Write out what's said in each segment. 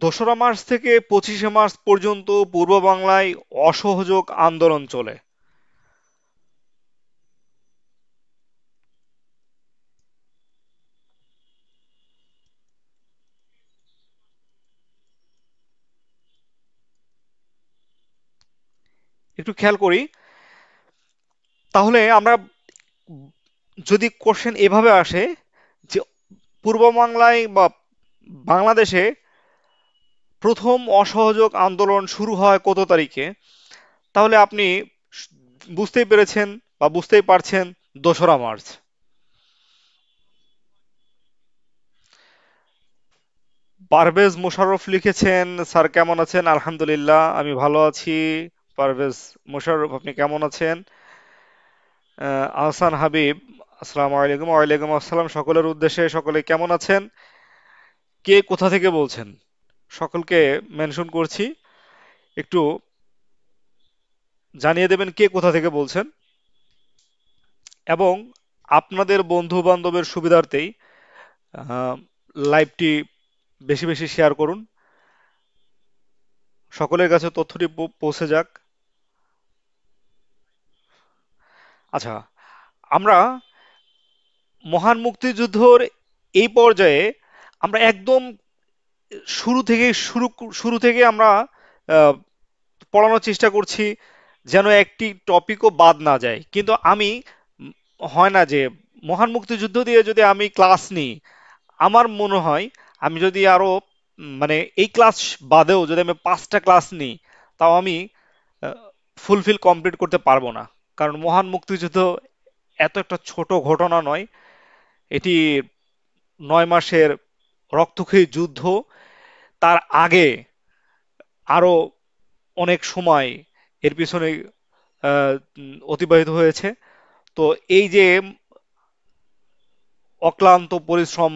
দোসরা মার্চ থেকে 25শে মার্চ পর্যন্ত পূর্ব বাংলায় অসহযোগ আন্দোলন চলে। একটু খেয়াল করি, তাহলে আমরা যদি কোশ্চেন এভাবে আসে যে পূর্ব বাংলায় বা বাংলাদেশে প্রথম অসহযোগ আন্দোলন শুরু হয় কত তারিখে, তাহলে আপনি বুঝতেই পেরেছেন বা বুঝতেই পারছেন 2রা মার্চ। পারভেজ মোশাররফ লিখেছেন, স্যার কেমন আছেন? আলহামদুলিল্লাহ, আমি ভালো আছি। পারভেজ মোশাররফ, আপনি কেমন আছেন? আহসান হাবিব, আসসালামু আলাইকুম। ওয়ালাইকুম আসসালাম সকলের উদ্দেশ্যে। সকলে কেমন আছেন? কে কোথা থেকে বলছেন? সকলকে মেনশন করছি, একটু জানিয়ে দেবেন কে কোথা থেকে বলছেন, এবং আপনাদের বন্ধু বান্ধবের সুবিধার্থেই আহ, লাইভটি বেশি বেশি শেয়ার করুন, সকলের কাছে তথ্যটি পৌঁছে যাক। আচ্ছা, আমরা মহান মুক্তিযুদ্ধর এই পর্যায়ে আমরা একদম শুরু থেকে শুরু থেকে আমরা আহ, পড়ানোর চেষ্টা করছি, যেন একটি টপিকও বাদ না যায়। কিন্তু আমি হয় না যে মহান মুক্তিযুদ্ধ দিয়ে যদি আমি ক্লাস নিই, আমার মনে হয় আমি যদি আরো মানে এই ক্লাস বাদেও যদি আমি 5টা ক্লাস নিই, তাও আমি ফুলফিল কমপ্লিট করতে পারবো না। কারণ মহান মুক্তিযুদ্ধ এত একটা ছোট ঘটনা নয়, এটি 9 মাসের রক্তক্ষয়ী যুদ্ধ। তার আগে আরো অনেক সময় এর পিছনে অতিবাহিত হয়েছে। তো এই যে অক্লান্ত পরিশ্রম,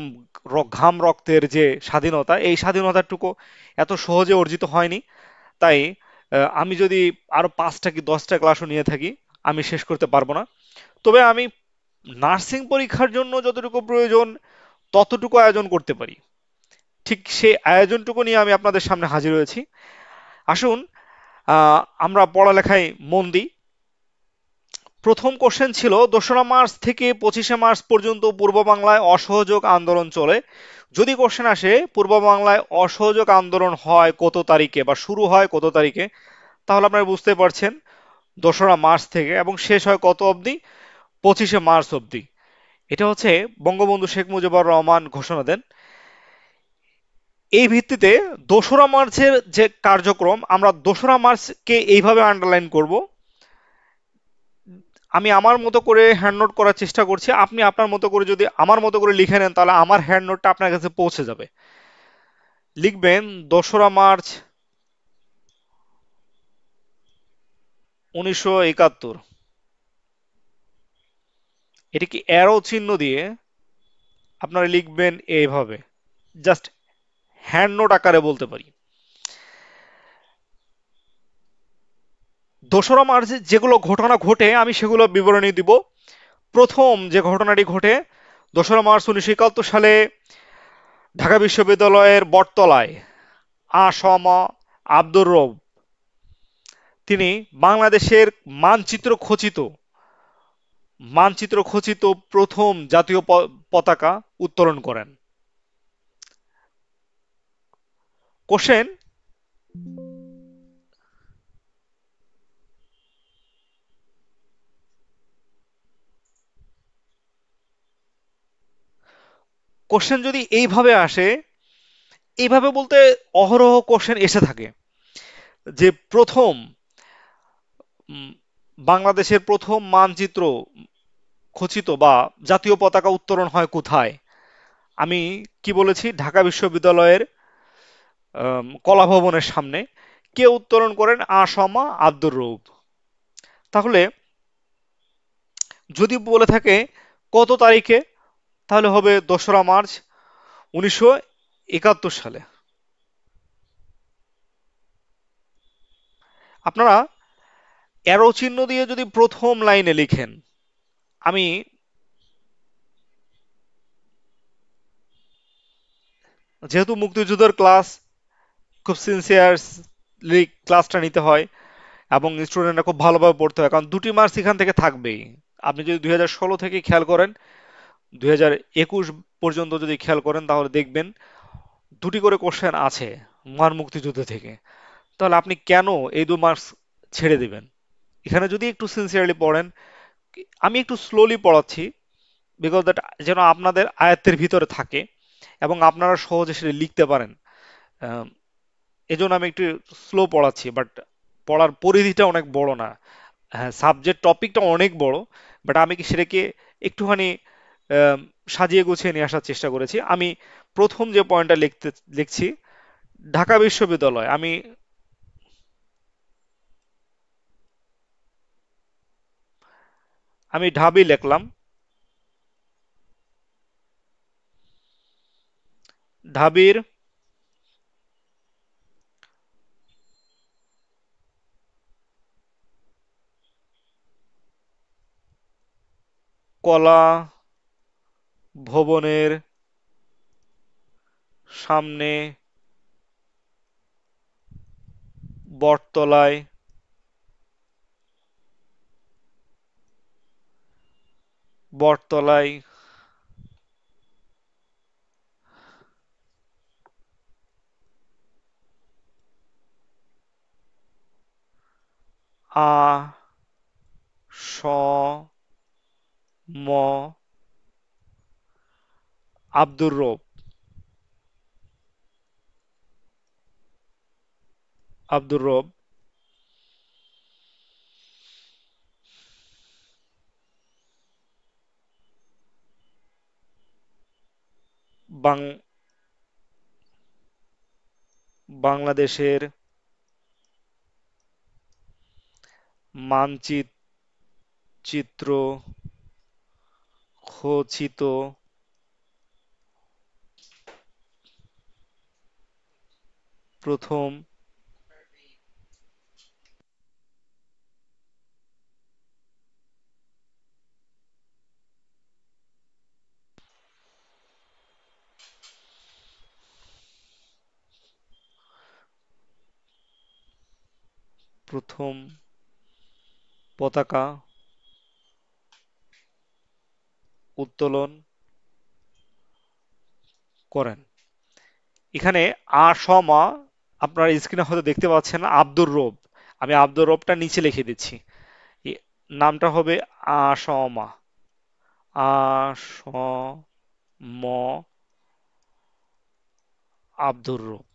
ঘাম রক্তের যে স্বাধীনতা, এই স্বাধীনতাটুকু এত সহজে অর্জিত হয়নি। তাই আমি যদি আরো 5টা কি 10টা ক্লাসও নিয়ে থাকি, আমি শেষ করতে পারবো না। তবে আমি নার্সিং পরীক্ষার জন্য যতটুকু প্রয়োজন ততটুকু আয়োজন করতে পারি, ঠিক সেই আয়োজনটুকু নিয়ে আমি আপনাদের সামনে হাজির হয়েছি। আসুন, আমরা পড়ালেখায় মন দিই। প্রথম কোশ্চেন ছিল 2রা মার্চ থেকে 25শে মার্চ পর্যন্ত পূর্ব বাংলায় অসহযোগ আন্দোলন চলে। যদি কোশ্চেন আসে পূর্ব বাংলায় অসহযোগ আন্দোলন হয় কত তারিখে বা শুরু হয় কত তারিখে, তাহলে আপনারা বুঝতে পারছেন 2রা মার্চ থেকে, এবং শেষ হয় কত অবধি? 25শে মার্চ অবধি। এটা হচ্ছে বঙ্গবন্ধু শেখ মুজিবুর রহমান ঘোষণা দেন। এই ভিত্তিতে 2রা মার্চের যে কার্যক্রম, আমরা 2রা মার্চকে এইভাবে আন্ডারলাইন করব। আমি আমার মতো করে হ্যান্ড নোট করার চেষ্টা করছি, আপনি আপনার মতো করে যদি আমার মতো করে লিখে নেন, তাহলে আমার হ্যান্ড নোটটা আপনার কাছে পৌঁছে যাবে। লিখবেন 2রা মার্চ 1971। এটিকে অ্যারো চিহ্ন দিয়ে আপনারা লিখবেন এইভাবে, জাস্ট হ্যান্ড নোট আকারে বলতে পারি। 2রা মার্চে যেগুলো ঘটনা ঘটে আমি সেগুলো বিবরণী দিব। প্রথম যে ঘটনাটি ঘটে, 2রা মার্চ 1971 সালে ঢাকা বিশ্ববিদ্যালয়ের বটতলায় আ.স.ম. আব্দুর রব, তিনি বাংলাদেশের মানচিত্র খচিত মানচিত্র খচিত প্রথম জাতীয় পতাকা উত্তোলন করেন। কোশ্চেন, কোশ্চেন যদি এইভাবে আসে, এইভাবে বলতে অহরহ কোশ্চেন এসে থাকে যে প্রথম উম, বাংলাদেশের প্রথম মানচিত্র খচিত বা জাতীয় পতাকা উত্তোলন হয় কোথায়? আমি কি বলেছি? ঢাকা বিশ্ববিদ্যালয়ের কলা ভবনের সামনে। কে উত্তোলন করেন? আ.স.ম. আব্দুর রউফ। তাহলে যদি বলে থাকে কত তারিখে, তাহলে হবে 2রা মার্চ 1971 সালে। আপনারা অ্যারো চিহ্ন দিয়ে যদি প্রথম লাইনে লিখেন, আমি যেহেতু মুক্তিযুদ্ধের ক্লাস, খুব সিনসিয়ারলি ক্লাসটা নিতে হয় এবং স্টুডেন্টরা খুব ভালোভাবে পড়তে হয়, কারণ 2টি মার্কস এখান থেকে থাকবেই। আপনি যদি 2016 থেকে খেয়াল করেন, 2021 পর্যন্ত যদি খেয়াল করেন, তাহলে দেখবেন 2টি করে কোশ্চেন আছে মহান মুক্তিযুদ্ধ থেকে। তাহলে আপনি কেন এই 2 মার্কস ছেড়ে দিবেন? এখানে যদি একটু সিনসিয়ারলি পড়েন, আমি একটু স্লোলি পড়াচ্ছি বিকজ দ্যাট যেন আপনাদের আয়ত্তের ভিতরে থাকে এবং আপনারা সহজে সেটা লিখতে পারেন। আহ, এজন্য আমি একটু স্লো পড়াচ্ছি, বাট পড়ার পরিধিটা অনেক বড় না। হ্যাঁ, সাবজেক্ট টপিকটা অনেক বড়, বাট আমি কি সেটাকে একটুখানি আহ, সাজিয়ে গুছিয়ে নিয়ে আসার চেষ্টা করেছি। আমি প্রথম যে পয়েন্টটা লিখছি, ঢাকা বিশ্ববিদ্যালয়। আমি ঢাবি লিখলাম। ঢাবির কলা ভবনের সামনে বটতলায় বটতলায় আ স ম আব্দুর রব আব্দুর রব বাং বাংলাদেশের মানচিত্র খচিত প্রথম প্রথম পতাকা উত্তোলন করেন। এখানে আসমা, আপনার স্ক্রিনে হয়তো দেখতে পাচ্ছেন আব্দুর রব। আমি আব্দুর রবটা নিচে লিখে দিচ্ছি। এ- নামটা হবে আসমা। আ ম আব্দুর রব।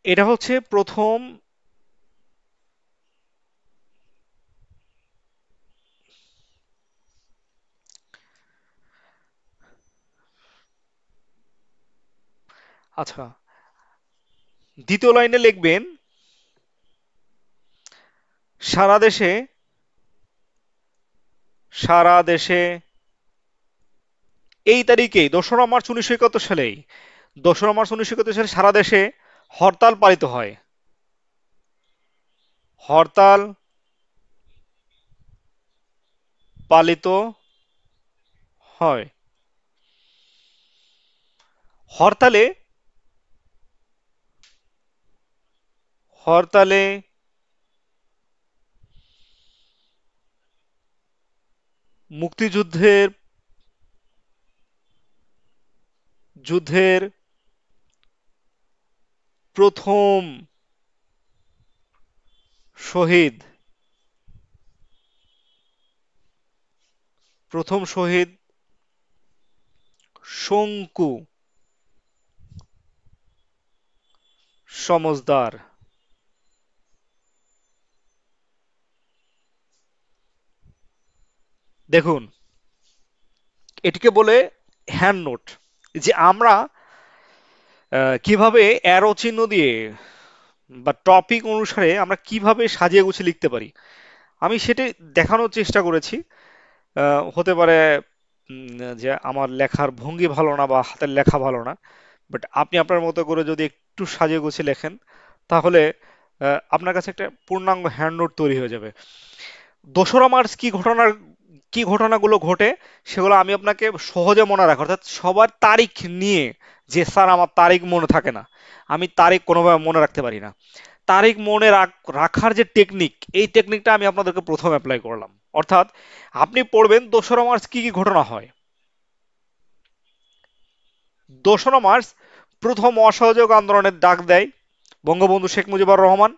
এটা হচ্ছে প্রথম। আচ্ছা, দ্বিতীয় লাইনে লিখবেন, সারা দেশে সারা দেশে এই তারিখেই 2রা মার্চ 1971 সালেই 2রা মার্চ 1971 সালে সারা দেশে হরতাল পালিত হয়। হরতাল পালিত হয়। হরতালে হরতালে মুক্তিযুদ্ধের যুদ্ধের প্রথম শহীদ প্রথম শহীদ শঙ্কু সমজদার। দেখুন, এটিকে বলে হ্যান্ড নোট। যে আমরা কিভাবে অ্যারো চিহ্ন দিয়ে বা টপিক অনুসারে আমরা কিভাবে সাজিয়ে গুছিয়ে লিখতে পারি, আমি সেটা দেখানোর চেষ্টা করেছি। হতে পারে যে আমার লেখার ভঙ্গি ভালো না বা হাতের লেখা ভালো না, বাট আপনি আপনার মতো করে যদি একটু সাজিয়ে গুছিয়ে লেখেন, তাহলে আপনার কাছে একটা পূর্ণাঙ্গ হ্যান্ড নোট তৈরি হয়ে যাবে। 2রা মার্চ কি ঘটনার কি ঘটনাগুলো ঘটে সেগুলো আমি আপনাকে সহজে মনে রাখা, অর্থাৎ সবার তারিখ নিয়ে, যে স্যার আমার তারিখ মনে থাকে না, আমি তারিখ কোনোভাবে মনে রাখতে পারি না, তারিখ মনে রাখার যে টেকনিক, এই টেকনিকটা আমি আপনাদেরকে প্রথম অ্যাপ্লাই করলাম। অর্থাৎ আপনি পড়বেন 2রা মার্চ কি কি ঘটনা হয়। 2রা মার্চ প্রথম অসহযোগ আন্দোলনের ডাক দেয় বঙ্গবন্ধু শেখ মুজিবুর রহমান।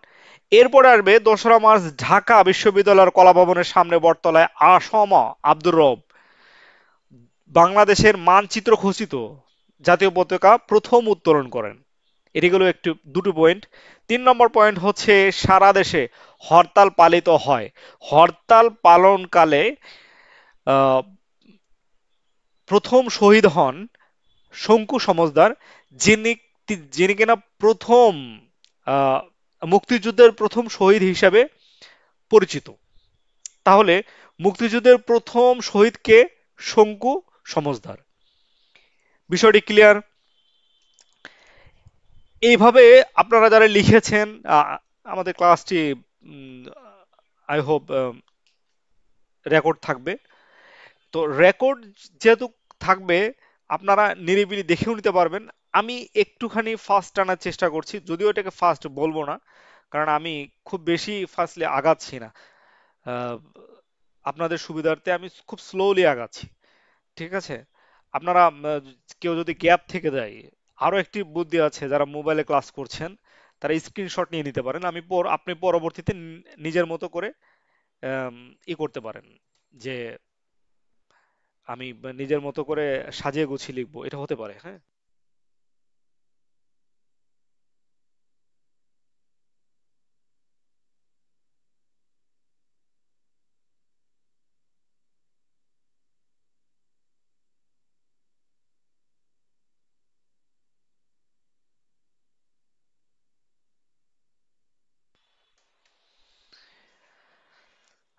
এরপরে আসবে 2রা মার্চ ঢাকা বিশ্ববিদ্যালয়ের কলাভবনের সামনে বটতলায় আসম আব্দুর রব বাংলাদেশের মানচিত্র খচিত জাতীয় পতাকা প্রথম উত্তোলন করেন। এটি গেল একটু দুটো পয়েন্ট। 3 নম্বর পয়েন্ট হচ্ছে সারা দেশে হরতাল পালিত হয়। হরতাল পালনকালে আহ, প্রথম শহীদ হন শঙ্কু সমজদার, যিনি যিনি কিনা প্রথম আহ, মুক্তিযুদ্ধের প্রথম শহীদ হিসাবে পরিচিত। তাহলে মুক্তিযুদ্ধের প্রথম শহীদকে শঙ্কু সমজদার। বিষয়টি ক্লিয়ার? এইভাবে আপনারা যারা লিখেছেন, আমাদের ক্লাসটি আই হোপ রেকর্ড থাকবে। তো রেকর্ড যেহেতু থাকবে, আপনারা নিরিবিলি দেখেও নিতে পারবেন। আমি একটুখানি ফাস্ট টানার চেষ্টা করছি, যদিও এটাকে ফাস্ট বলবো না, কারণ আমি খুব বেশি ফাস্টলি আগাচ্ছি না। আহ, আপনাদের সুবিধার্থে আমি খুব স্লোলি আগাচ্ছি। ঠিক আছে? আপনারা কেউ যদি গ্যাপ থেকে যায়, আরো একটি বুদ্ধি আছে, যারা মোবাইলে ক্লাস করছেন তারা স্ক্রিনশট নিয়ে নিতে পারেন। আপনি পরবর্তীতে নিজের মতো করে আম, করতে পারেন, যে আমি নিজের মতো করে সাজিয়ে গুছিয়ে লিখবো, এটা হতে পারে। হ্যাঁ,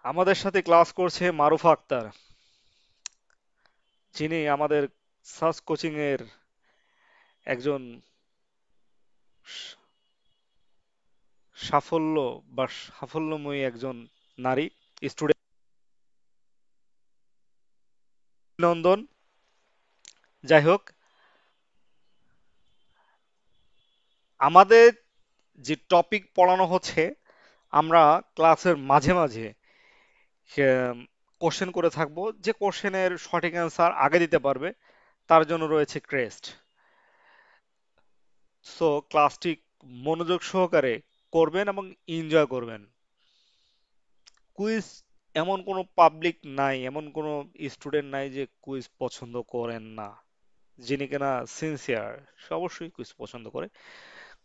আমাদের সাথে ক্লাস করছে মারুফা আক্তার, যিনি আমাদের সাস কোচিং এর একজন স- সাফল্য বা সাফল্যময়ী একজন নারী স্টুডেন্ট। নন্দন। যাই হোক, আমাদের যে টপিক পড়ানো হচ্ছে, আমরা ক্লাসের মাঝে মাঝে কোশ্চেন করে থাকবো, যে কোশ্চেনের সঠিক অ্যান্সার আগে দিতে পারবে তার জন্য রয়েছে ক্রেস্ট। সো ক্লাসটি মনোযোগ সহকারে করবেন এবং এনজয় করবেন। কুইজ, এমন কোনো পাবলিক নাই, এমন কোনো স্টুডেন্ট নাই যে কুইজ পছন্দ করেন না। যিনি কিনা সিনসিয়ার, সে অবশ্যই কুইজ পছন্দ করে।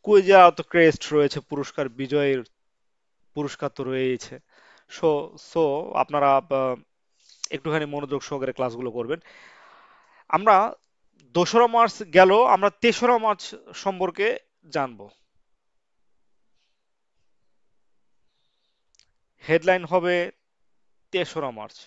কুইজে তো ক্রেস্ট রয়েছে, পুরস্কার বিজয়ের পুরস্কার তো রয়েছে। সো সো আপনারা একটুখানি মনোযোগ সহকারে ক্লাসগুলো করবেন। আমরা 2রা মার্চ গেল, আমরা 3রা মার্চ সম্পর্কে জানবো। হেডলাইন হবে 3রা মার্চ।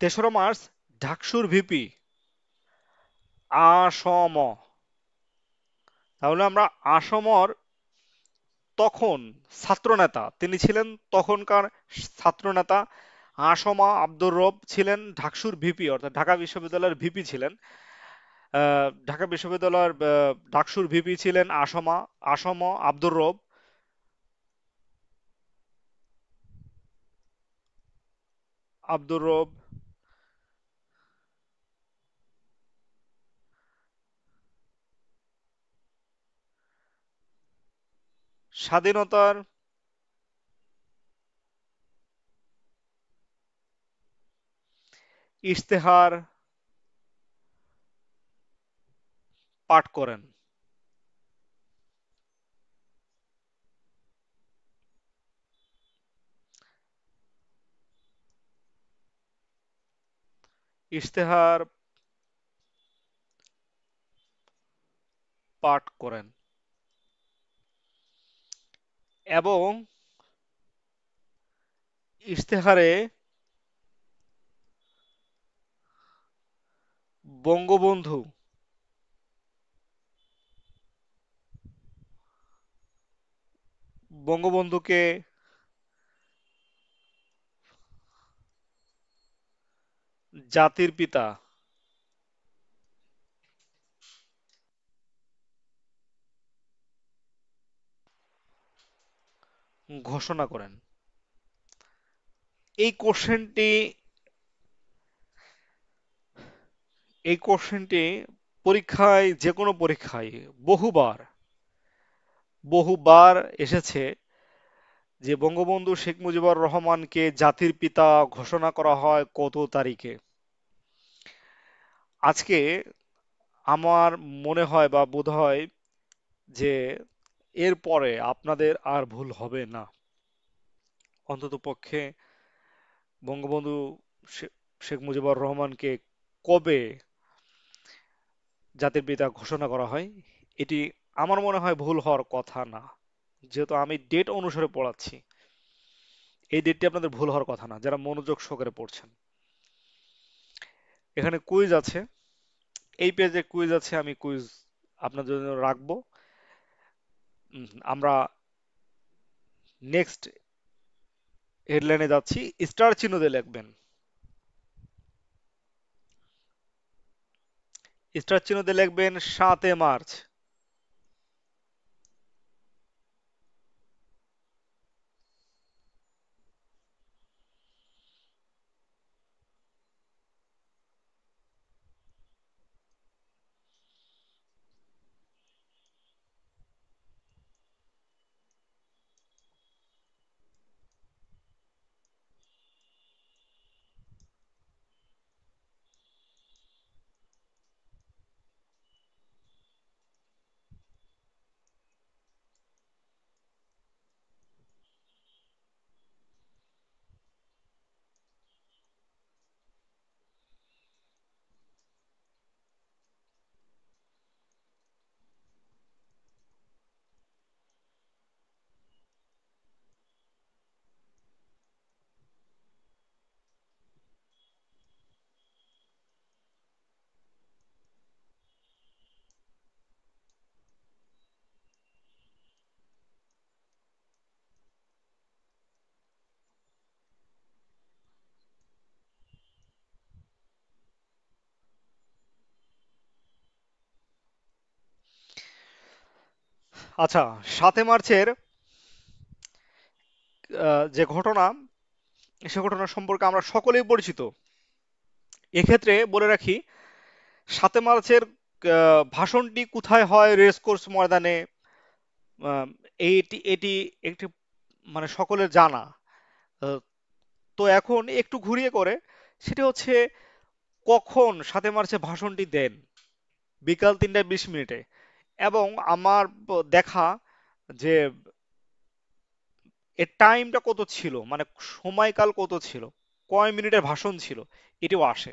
তেসরা মার্চ ঢাকসুর ভিপি আসম। তাহলে আমরা আসমর তখন ছাত্রনেতা, তিনি ছিলেন তখনকার ছাত্রনেতা। আসমা আব্দুর রব ছিলেন ঢাকসুর ভিপি, অর্থাৎ ঢাকা বিশ্ববিদ্যালয়ের ভিপি ছিলেন। ঢাকা বিশ্ববিদ্যালয়ের ঢাকসুর ভিপি ছিলেন আসম আব্দুর রব। আব্দুর রব স্বাধীনতার ইশতেহার পাঠ করেন? ইশতেহার পাঠ করেন এবং ইশতেহারে বঙ্গবন্ধু বঙ্গবন্ধুকে জাতির পিতা ঘোষণা করেন? এই কোশ্চেনটি এই কোশ্চেনটি পরীক্ষায়, যে কোনো পরীক্ষায় বহুবার বহুবার এসেছে যে বঙ্গবন্ধু শেখ মুজিবুর রহমানকে জাতির পিতা ঘোষণা করা হয় কত তারিখে। আজকে আমার মনে হয় বা বোধ হয় যে এরপরে আপনাদের আর ভুল হবে না। অন্তত পক্ষে বঙ্গবন্ধু শে- শেখ মুজিবুর রহমানকে কবে জাতির পিতা ঘোষণা করা হয়, এটি আমার মনে হয় ভুল হওয়ার কথা না। যেহেতু আমি ডেট অনুসারে পড়াচ্ছি, এই ডেটটি আপনাদের ভুল হওয়ার কথা না, যারা মনোযোগ সহকারে পড়ছেন। এখানে কুইজ আছে, এই পেজে কুইজ আছে, আমি কুইজ আপনাদের জন্য রাখবো। আমরা নেক্সট হেডলাইনে যাচ্ছি। স্টার চিহ্ন দিয়ে লিখবেন। স্টার চিহ্ন দিয়ে লিখবেন 7 মার্চ। আচ্ছা, 7 মার্চের যে ঘটনা, সে ঘটনা সম্পর্কে আমরা সকলেই পরিচিত। এক্ষেত্রে বলে রাখি, 7 মার্চের ভাষণটি কোথায় হয়? রেসকোর্স ময়দানে। আহ, এটি এটি একটি মানে সকলের জানা। আহ, তো এখন একটু ঘুরিয়ে করে, সেটা হচ্ছে কখন 7 মার্চে ভাষণটি দেন? বিকাল 3টা 20 মিনিটে। এবং আমার দেখা যে এর টাইমটা কত ছিল, মানে সময়কাল কত ছিল, কয় মিনিটের ভাষণ ছিল, এটিও আসে।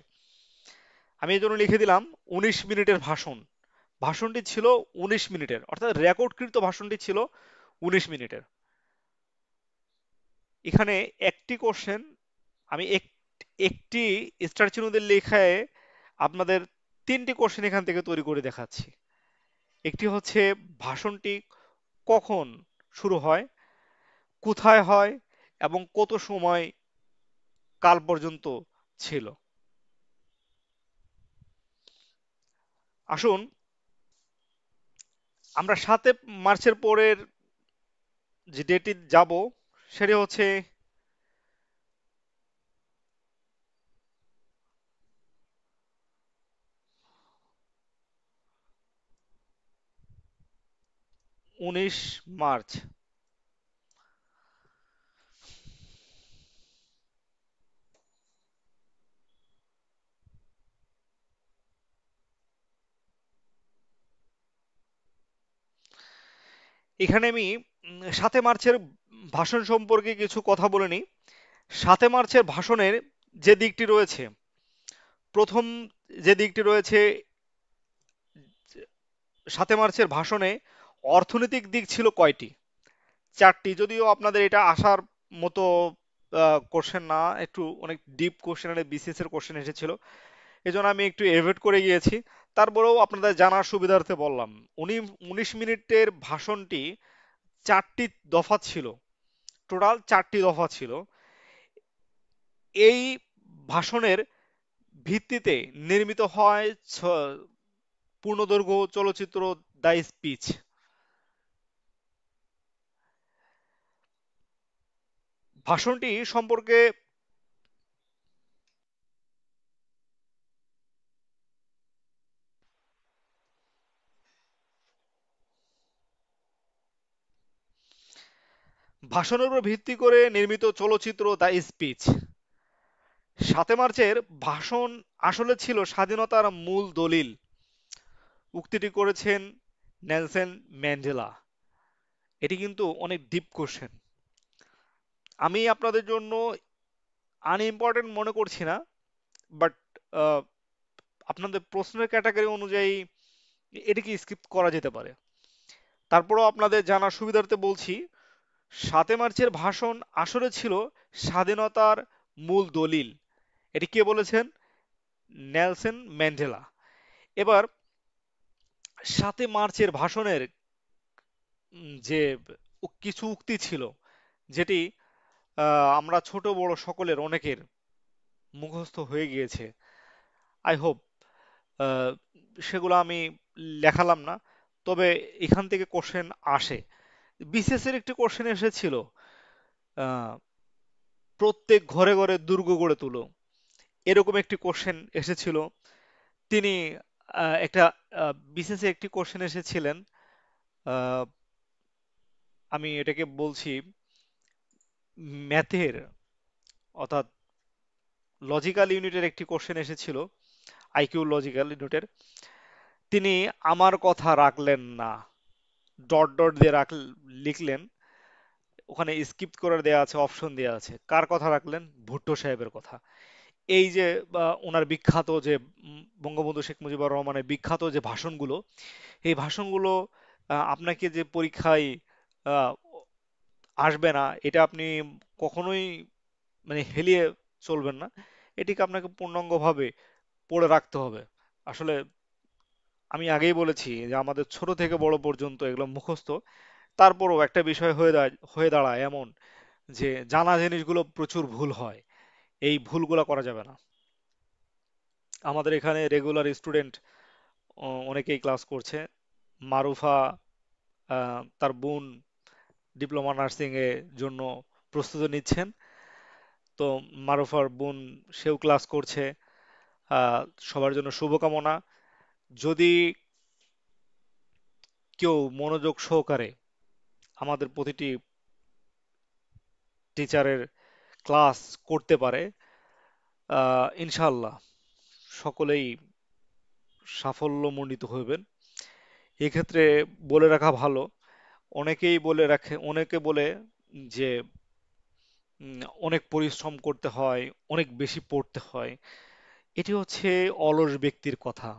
আমি এই জন্য লিখে দিলাম 19 মিনিটের ভাষণ। ভাষণটি ছিল 19 মিনিটের, অর্থাৎ রেকর্ডকৃত ভাষণটি ছিল 19 মিনিটের। এখানে একটি কোশ্চেন, আমি একটি স্টার চিহ্নদের লেখায় আপনাদের 3টি কোশ্চেন এখান থেকে তৈরি করে দেখাচ্ছি। একটি হচ্ছে ভাষণটি কখন শুরু হয়, কোথায় হয়, এবং কত সময় কাল পর্যন্ত ছিল। আসুন আমরা 7 মার্চের পরের যে ডেটে যাব, সেটি হচ্ছে 19 মার্চ। এখানে আমি ৭ মার্চের ভাষণ সম্পর্কে কিছু কথা বলে নিই। ৭ মার্চের ভাষণের যে দিকটি রয়েছে, প্রথম যে দিকটি রয়েছে, ৭ মার্চের ভাষণে অর্থনৈতিক দিক ছিল কয়টি? 4টি। যদিও আপনাদের এটা আসার মতো কোশ্চেন না, একটু অনেক ডিপ কোশ্চেন, বিসিএস এর কোশ্চেন এসেছিল, এজন্য আমি একটু এভয়েড করে গিয়েছি। তারপরেও আপনাদের জানার সুবিধার্থে বললাম। উনি 19 মিনিটের ভাষণটি 4টি দফা ছিল, টোটাল 4টি দফা ছিল। এই ভাষণের ভিত্তিতে নির্মিত হয় পূর্ণদৈর্ঘ্য চলচ্চিত্র দ্য স্পিচ। ভাষণটি সম্পর্কে ভাষণের উপর ভিত্তি করে নির্মিত চলচ্চিত্র দ্য স্পিচ। ৭ মার্চের ভাষণ আসলে ছিল স্বাধীনতার মূল দলিল, উক্তিটি করেছেন নেলসন ম্যান্ডেলা। এটি কিন্তু অনেক ডিপ কোশ্চেন, আমি আপনাদের জন্য আনইম্পর্টেন্ট মনে করছি না, বাট আপনাদের প্রশ্নের ক্যাটাগরি অনুযায়ী এটিকে স্কিপ করা যেতে পারে। তারপরও আপনাদের জানার সুবিধার্থে বলছি, ৭ মার্চের ভাষণ আসলে ছিল স্বাধীনতার মূল দলিল। এটি কে বলেছেন? Nelson Mandela. এবার ৭ মার্চের ভাষণের যে কিছু উক্তি ছিল, যেটি আমরা ছোট বড় সকলের অনেকের মুখস্থ হয়ে গিয়েছে, আই হোপ সেগুলো আমি লেখালাম না। তবে এখান থেকে কোশ্চেন আসে। বিসিএস এর একটি কোশ্চেন এসেছিল, আহ, প্রত্যেক ঘরে ঘরে দুর্গ গড়ে তুলো, এরকম একটি কোশ্চেন এসেছিল। তিনি একটা বিসিএস এ একটি কোশ্চেন এসেছিলেন, আহ, আমি এটাকে বলছি ম্যাথের, অর্থাৎ লজিক্যাল ইউনিটের একটি কোশ্চেন এসেছিল, আইকিউ লজিক্যাল ইউনিটের। তিনি আমার কথা রাখলেন না, ডট ডট দিয়ে লিখলেন, ওখানে স্কিপ করে দেওয়া আছে, অপশন দেওয়া আছে, কার কথা রাখলেন? ভুট্টো সাহেবের কথা। এই যে ওনার বিখ্যাত যে বঙ্গবন্ধু শেখ মুজিবুর রহমানের বিখ্যাত যে ভাষণগুলো, এই ভাষণগুলো আপনাকে যে পরীক্ষায় আহ, আসবে না, এটা আপনি কখনোই মানে হেলিয়ে চলবেন না। এটিকে আপনাকে পূর্ণাঙ্গভাবে পড়ে রাখতে হবে। আসলে আমি আগেই বলেছি যে আমাদের ছোট থেকে বড় পর্যন্ত এগুলো মুখস্থ। তারপরও একটা বিষয় হয়ে দাঁড়ায় এমন যে জানা জিনিসগুলো প্রচুর ভুল হয়, এই ভুলগুলো করা যাবে না। আমাদের এখানে রেগুলার স্টুডেন্ট অনেকেই ক্লাস করছে। মারুফা, তার বোন ডিপ্লোমা নার্সিং এর জন্য প্রস্তুতি নিচ্ছেন। তো মারুফার বোন, সেও ক্লাস করছে। আহ, সবার জন্য শুভকামনা। যদি কেউ মনোযোগ সহকারে আমাদের প্রতিটি টিচারের ক্লাস করতে পারে, ইনশাল্লাহ সকলেই সাফল্যমণ্ডিত হবেন। এক্ষেত্রে বলে রাখা ভালো, অনেকে বলে যে অনেক পরিশ্রম করতে হয়, অনেক বেশি পড়তে হয়। এটি হচ্ছে অলস ব্যক্তির কথা।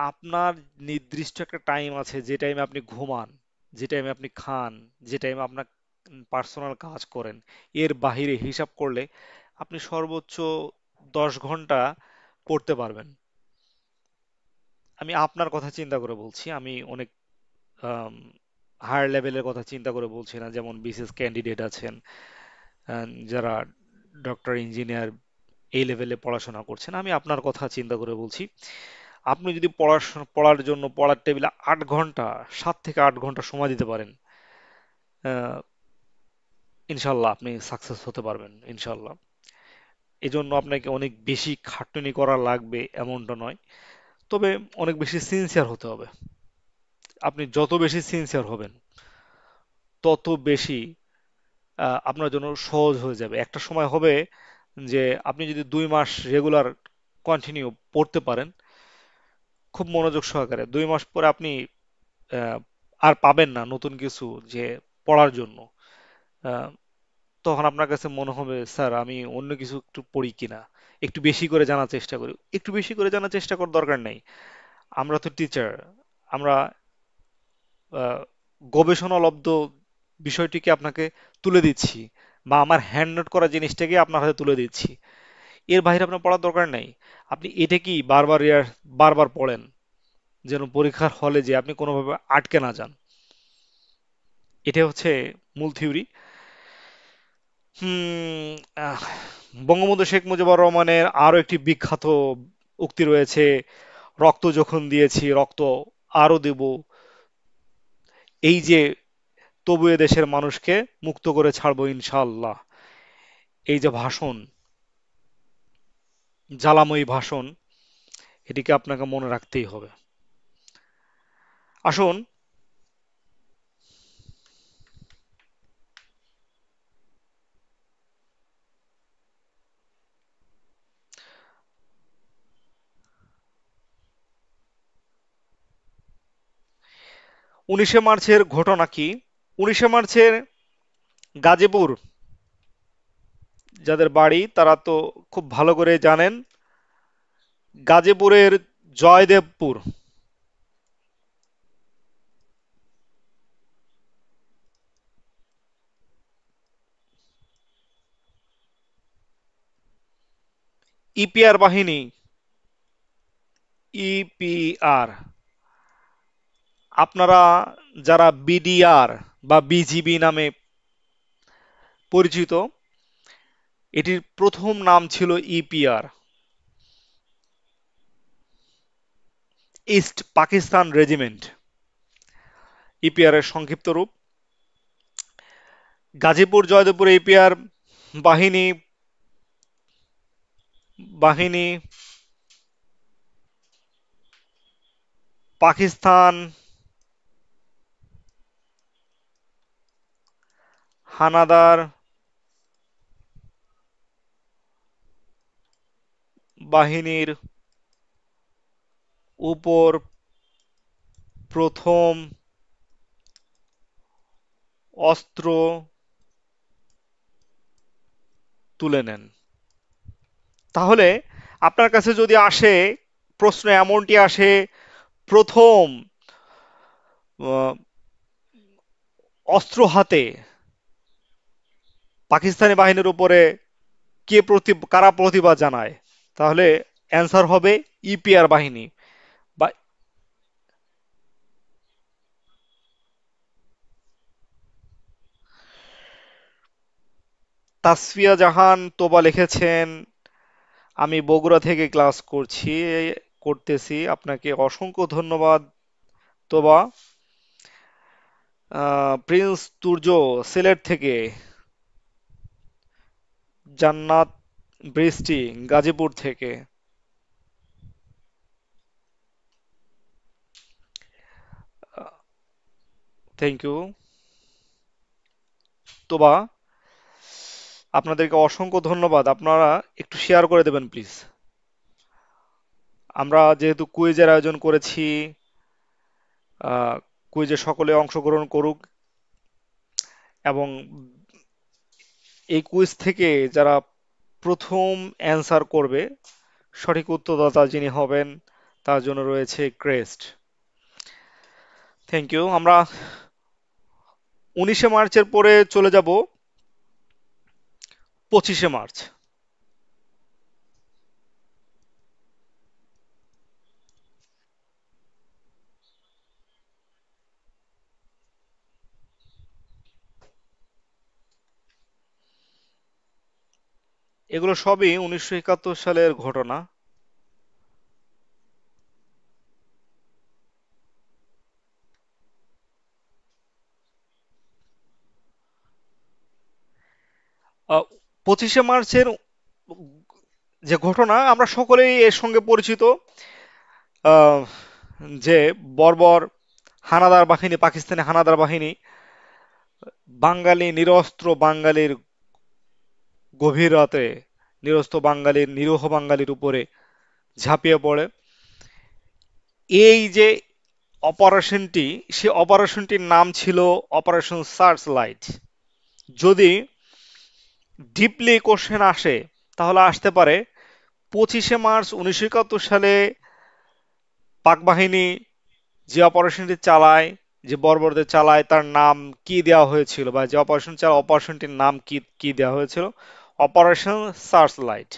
আপনার নির্দিষ্ট একটা টাইম আছে, যে টাইমে আপনি ঘুমান, যে টাইমে আপনি খান, যে টাইমে আপনার পার্সোনাল কাজ করেন, এর বাহিরে হিসাব করলে আপনি সর্বোচ্চ 10 ঘন্টা পড়তে পারবেন। আমি আপনার কথা চিন্তা করে বলছি, আমি অনেক হায়ার লেভেলের কথা চিন্তা করে বলছি না। যেমন বিসিএস ক্যান্ডিডেট আছেন, যারা ডক্টর, ইঞ্জিনিয়ার, এই লেভেলে পড়াশোনা করছেন, আমি আপনার কথা চিন্তা করে বলছি। আপনি যদি পড়ার জন্য পড়ার টেবিলে 8 ঘন্টা, 7 থেকে 8 ঘন্টা সময় দিতে পারেন, আহ, ইনশাল্লাহ আপনি সাকসেস হতে পারবেন ইনশাল্লাহ। এজন্য আপনাকে অনেক বেশি খাটুনি করা লাগবে এমনটা নয়, তবে অনেক বেশি সিনসিয়ার হতে হবে। আপনি যত বেশি সিনসিয়ার হবেন, তত বেশি আপনার জন্য সহজ হয়ে যাবে। একটা সময় হবে যে আপনি যদি 2 মাস রেগুলার কন্টিনিউ পড়তে পারেন, খুব মনোযোগ সহকারে, 2 মাস পরে আপনি আর পাবেন না নতুন কিছু যে পড়ার জন্য। আহ, তখন আপনার কাছে মনে হবে স্যার আমি অন্য কিছু একটু পড়ি কিনা, একটু বেশি করে জানার চেষ্টা করি। একটু বেশি করে জানার চেষ্টা করার দরকার নেই। আমরা তো টিচার, আমরা আহ, গবেষণালব্ধ বিষয়টিকে আপনাকে তুলে দিচ্ছি, বা আমার হ্যান্ড নোট করা জিনিসটাকে আপনার হাতে তুলে দিচ্ছি। এর বাইরে আপনার পড়ার দরকার নেই। আপনি এটা কি বারবার বারবার পড়েন, যেন পরীক্ষার হলে যে আপনি কোনোভাবে আটকে না যান। এটা হচ্ছে মূল থিওরি। হুম। আহ, বঙ্গবন্ধু শেখ মুজিবুর রহমানের আরো একটি বিখ্যাত উক্তি রয়েছে, রক্ত যখন দিয়েছি রক্ত আরো দেব, এই যে তবু এ দেশের মানুষকে মুক্ত করে ছাড়বো ইনশাআল্লাহ। এই যে ভাষণ, জ্বালাময়ী ভাষণ, এটিকে আপনাকে মনে রাখতেই হবে। আসুন, 19শে মার্চের ঘটনা কি? 19শে মার্চের গাজীপুর, যাদের বাড়ি তারা তো খুব ভালো করে জানেন। গাজীপুরের জয়দেবপুর, ইপিআর বাহিনী, ইপিআর, আপনারা যারা বিডিআর বা বিজিবি নামে পরিচিত, এটির প্রথম নাম ছিল EPR, east Pakistan regiment. EPR এর সংক্ষিপ্ত রূপ। গাজীপুর জয়দেবপুর ইপিআর বাহিনী বাহিনী পাকিস্তান হানাদার বাহিনীর উপর প্রথম অস্ত্র তুলে নেন। তাহলে আপনার কাছে যদি আসে, প্রশ্ন এমনটি আসে, প্রথম আহ, অস্ত্র হাতে পাকিস্তানি বাহিনীর উপরে কারা প্রতিবাদ জানায়, তাহলে অ্যান্সার হবে ইপিআর বাহিনী। বা তাসফিয়া জাহান তোবা লিখেছেন, আমি বগুড়া থেকে ক্লাস করতেছি। আপনাকে অসংখ্য ধন্যবাদ তোবা। প্রিন্স তুর্য সিলেট থেকে, জান্নাত বৃষ্টি গাজীপুর থেকে, থ্যাংক ইউ তোবা। আপনাদেরকে অসংখ্য ধন্যবাদ। আপনারা একটু শেয়ার করে দেবেন প্লিজ। আমরা যেহেতু কুইজের আয়োজন করেছি, কুইজে সকলে অংশগ্রহণ করুক, এবং এই কুইজ থেকে যারা প্রথম অ্যান্সার করবে, সঠিক উত্তরদাতা যিনি হবেন, তার জন্য রয়েছে ক্রেস্ট। Thank you. আমরা 19শে মার্চের পরে চলে যাব 25শে মার্চ। এগুলো সবই 1971 সালের ঘটনা। 25শে মার্চের যে ঘটনা, আমরা সকলেই এর সঙ্গে পরিচিত। আহ, যে বর্বর হানাদার বাহিনী, পাকিস্তানি হানাদার বাহিনী বাঙালি নিরস্ত্র বাঙালির গভীর রাতে নিরস্ত্র বাঙালির, নিরীহ বাঙালির উপরে ঝাঁপিয়ে পড়ে। এই যে অপারেশনটি সে অপারেশনটির নাম ছিল অপারেশন সার্চ লাইট। যদি ডিপলি কোশ্চেন আসে তাহলে আসতে পারে 25শে মার্চ 1971 সালে পাক বাহিনী যে অপারেশনটি চালায়, যে বর্বরদের চালায়, তার নাম কি দেওয়া হয়েছিল, বা যে অপারেশন চালায় অপারেশনটির নাম কি কি দেওয়া হয়েছিল? Operation search light.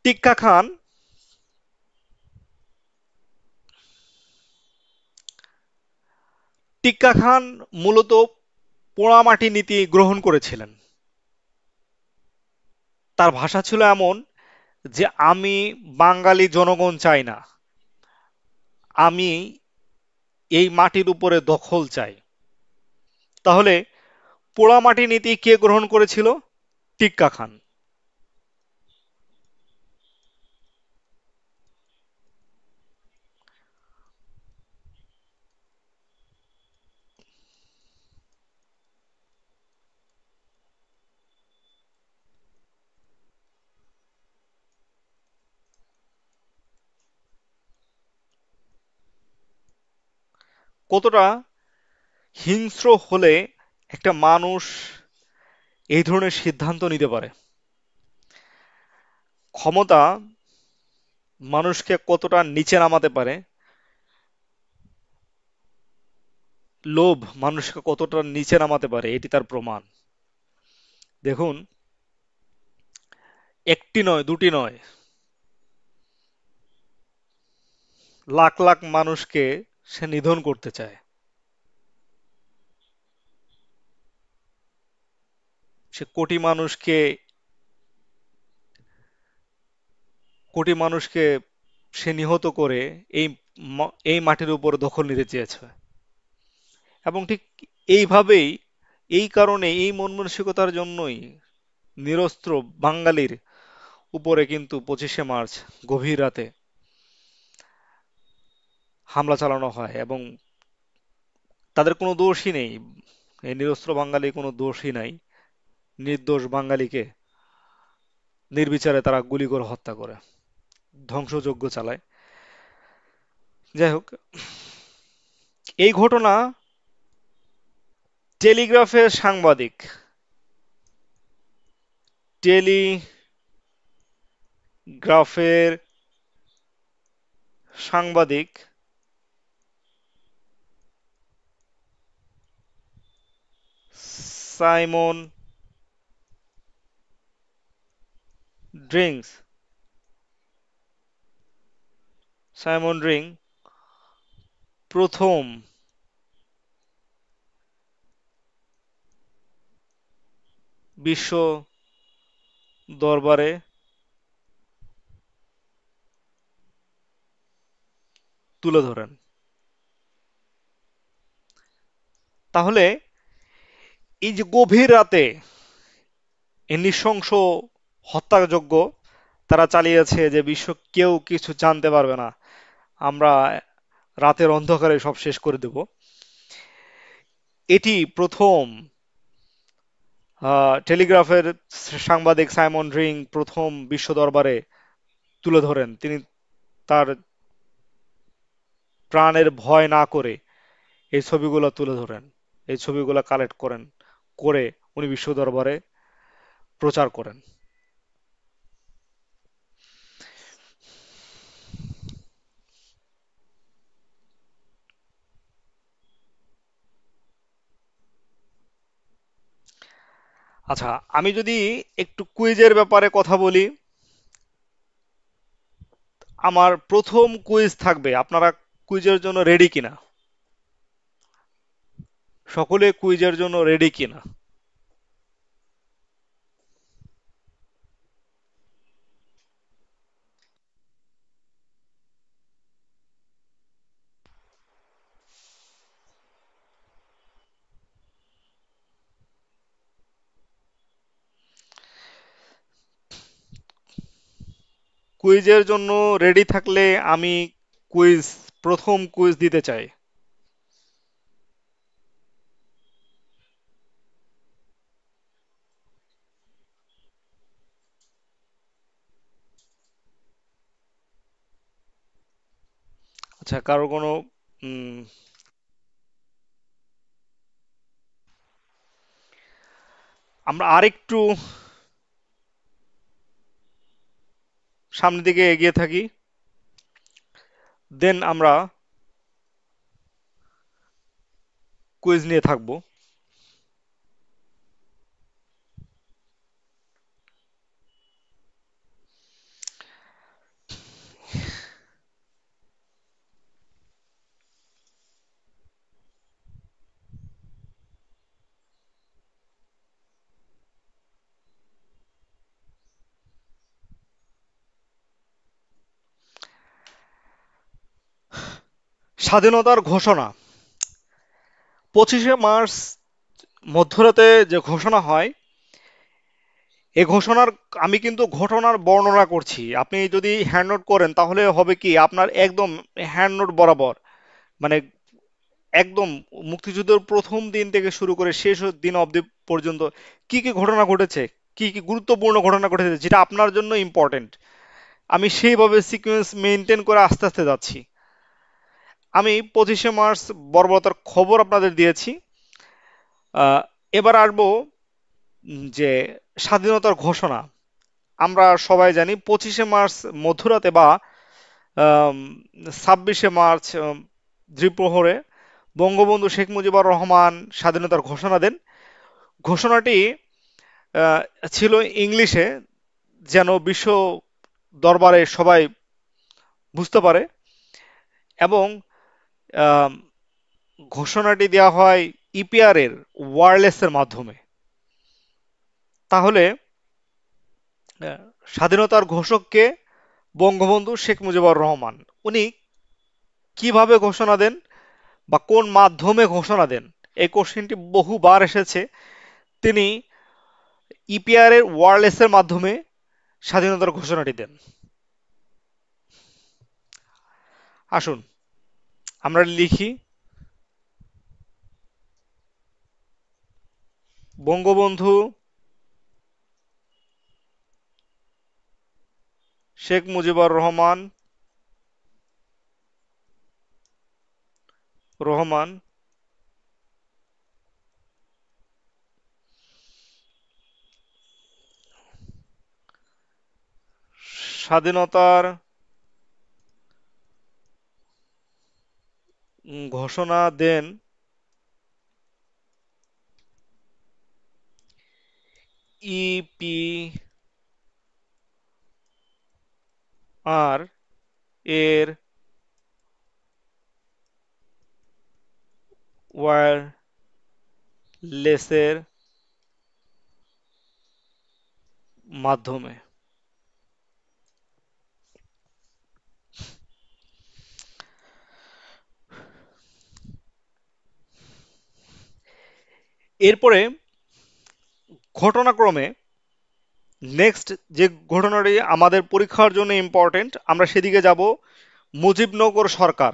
Tikka Khan Tikka Khan মূলত পোড়ামাটি নীতি গ্রহণ করেছিলেন। তার ভাষা ছিল এমন যে আমি বাঙালি জনগণ চাই না, আমি এই মাটির উপরে দখল চাই। তাহলে পোড়ামাটি নীতি কে গ্রহণ করেছিল? টিক্কা খান। কতটা হিংস্র হলে একটা মানুষ এই ধরনের সিদ্ধান্ত নিতে পারে? ক্ষমতা মানুষকে কতটা নিচে নামাতে পারে, লোভ মানুষকে কতটা নিচে নামাতে পারে, এটি তার প্রমাণ। দেখুন, একটি নয়, দুটি নয়, লাখ লাখ মানুষকে সে নিধন করতে চায়। সে কোটি মানুষকে সে নিহত করে এই এই মাটির উপর দখল নিতে চেয়েছে। এবং ঠিক এইভাবেই, এই কারণে, এই মন মানসিকতার জন্যই নিরস্ত্র বাঙালির উপরে কিন্তু 25শে মার্চ গভীর রাতে হামলা চালানো হয়, এবং তাদের কোনো দোষই নেই। এই নিরস্ত্র বাঙালি কোনো দোষই নাই। নির্দোষ বাঙালিকে নির্বিচারে তারা গুলি করে হত্যা করে, ধ্বংসযজ্ঞ চালায়। যাই হোক, এই ঘটনা টেলিগ্রাফের সাংবাদিক টেলিগ্রাফের সাংবাদিক সাইমন ড্রিংস সাইমন ড্রিং প্রথম বিশ্ব দরবারে তুলে ধরেন। তাহলে এই যে গভীর রাতে এই নৃশংস হত্যাযজ্ঞ তারা চালিয়েছে, যে বিশ্ব কেউ কিছু জানতে পারবে না, আমরা রাতের অন্ধকারে সব শেষ করে দেব, এটি প্রথম টেলিগ্রাফের সাংবাদিক সাইমন ড্রিং প্রথম বিশ্ব দরবারে তুলে ধরেন। তিনি তার প্রাণের ভয় না করে এই ছবিগুলো তুলে ধরেন, এই ছবিগুলো কালেক্ট করেন, করে উনি বিশ্ব দরবারে প্রচার করেন। আচ্ছা, আমি যদি একটু কুইজের ব্যাপারে কথা বলি, আমার প্রথম কুইজ থাকবে, আপনারা কুইজের জন্য রেডি কিনা? সকলে কুইজের জন্য রেডি কিনা? কুইজের জন্য রেডি থাকলে আমি কুইজ প্রথম কুইজ দিতে চাই। আচ্ছা, কারো কোনো উম, আমরা আরেকটু সামনের দিকে এগিয়ে থাকি, দেন আমরা কুইজ নিয়ে থাকবো। স্বাধীনতার ঘোষণা 25শে মার্চ মধ্যরাতে যে ঘোষণা হয়, এই ঘোষণার আমি কিন্তু ঘটনার বর্ণনা করছি। আপনি যদি হ্যান্ড নোট করেন তাহলে হবে কি আপনার একদম হ্যান্ড নোট বরাবর, মানে একদম মুক্তিযুদ্ধের প্রথম দিন থেকে শুরু করে শেষ দিন অবধি পর্যন্ত কি কি ঘটনা ঘটেছে, কি কি গুরুত্বপূর্ণ ঘটনা ঘটেছে যেটা আপনার জন্য ইম্পর্টেন্ট, আমি সেইভাবে সিকোয়েন্স মেনটেন করে আস্তে আস্তে যাচ্ছি। আমি 25শে মার্চ বর্বরতার খবর আপনাদের দিয়েছি। আহ, এবার আসবো যে স্বাধীনতার ঘোষণা। আমরা সবাই জানি 25শে মার্চ মধ্যরাতে বা 26শে মার্চ দ্বিপ্রহরে বঙ্গবন্ধু শেখ মুজিবুর রহমান স্বাধীনতার ঘোষণা দেন। ঘোষণাটি আহ, ছিল ইংলিশে, যেন বিশ্ব দরবারে সবাই বুঝতে পারে, এবং আহ, ঘোষণাটি দেওয়া হয় ইপিআর এর ওয়্যারলেসের মাধ্যমে। তাহলে আহ, স্বাধীনতার ঘোষককে বঙ্গবন্ধু শেখ মুজিবুর রহমান। উনি কিভাবে ঘোষণা দেন বা কোন মাধ্যমে ঘোষণা দেন, এই কোশ্চেনটি বহুবার এসেছে। তিনি ইপিআর এর ওয়্যারলেসের মাধ্যমে স্বাধীনতার ঘোষণাটি দেন। আসুন আমরা লিখি, বঙ্গবন্ধু শেখ মুজিবুর রহমান রহমান স্বাধীনতার ঘোষণা দেন ইপিআর এর ওয়্যারলেসের মাধ্যমে। এরপরে ঘটনাক্রমে নেক্সট যে ঘটনাটি আমাদের পরীক্ষার জন্য ইম্পর্টেন্ট, আমরা সেদিকে যাব। মুজিবনগর সরকার।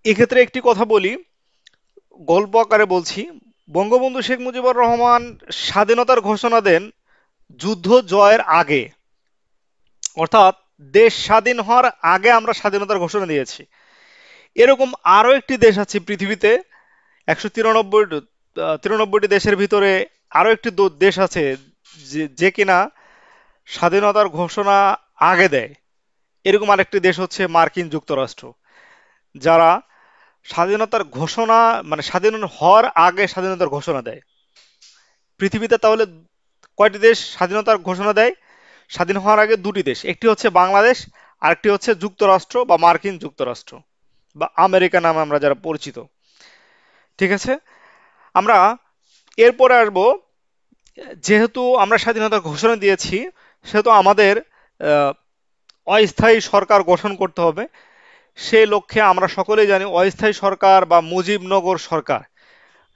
এক্ষেত্রে একটি কথা বলি, গল্প আকারে বলছি। বঙ্গবন্ধু শেখ মুজিবুর রহমান স্বাধীনতার ঘোষণা দেন যুদ্ধ জয়ের আগে, অর্থাৎ দেশ স্বাধীন হওয়ার আগে আমরা স্বাধীনতার ঘোষণা দিয়েছি। এরকম আরো একটি দেশ আছে পৃথিবীতে, 193টি দেশের ভিতরে আরো একটি দেশ আছে যে কিনা স্বাধীনতার ঘোষণা আগে দেয়। এরকম আরেকটি দেশ হচ্ছে মার্কিন যুক্তরাষ্ট্র, যারা স্বাধীনতার ঘোষণা, মানে স্বাধীন হওয়ার আগে স্বাধীনতার ঘোষণা দেয়। পৃথিবীতে তাহলে কয়টি দেশ স্বাধীনতার ঘোষণা দেয়? স্বাধীন হওয়ার আগে দুটি দেশ, একটি হচ্ছে বাংলাদেশ, আরেকটি হচ্ছে যুক্তরাষ্ট্র বা মার্কিন যুক্তরাষ্ট্র বা আমেরিকা নামে আমরা যারা পরিচিত। ঠিক আছে, আমরা এরপরে আসবো। যেহেতু আমরা স্বাধীনতার ঘোষণা দিয়েছি, সেহেতু আমাদের আহ, অস্থায়ী সরকার গঠন করতে হবে। সেই লক্ষ্যে আমরা সকলেই জানি অস্থায়ী সরকার বা মুজিবনগর সরকার,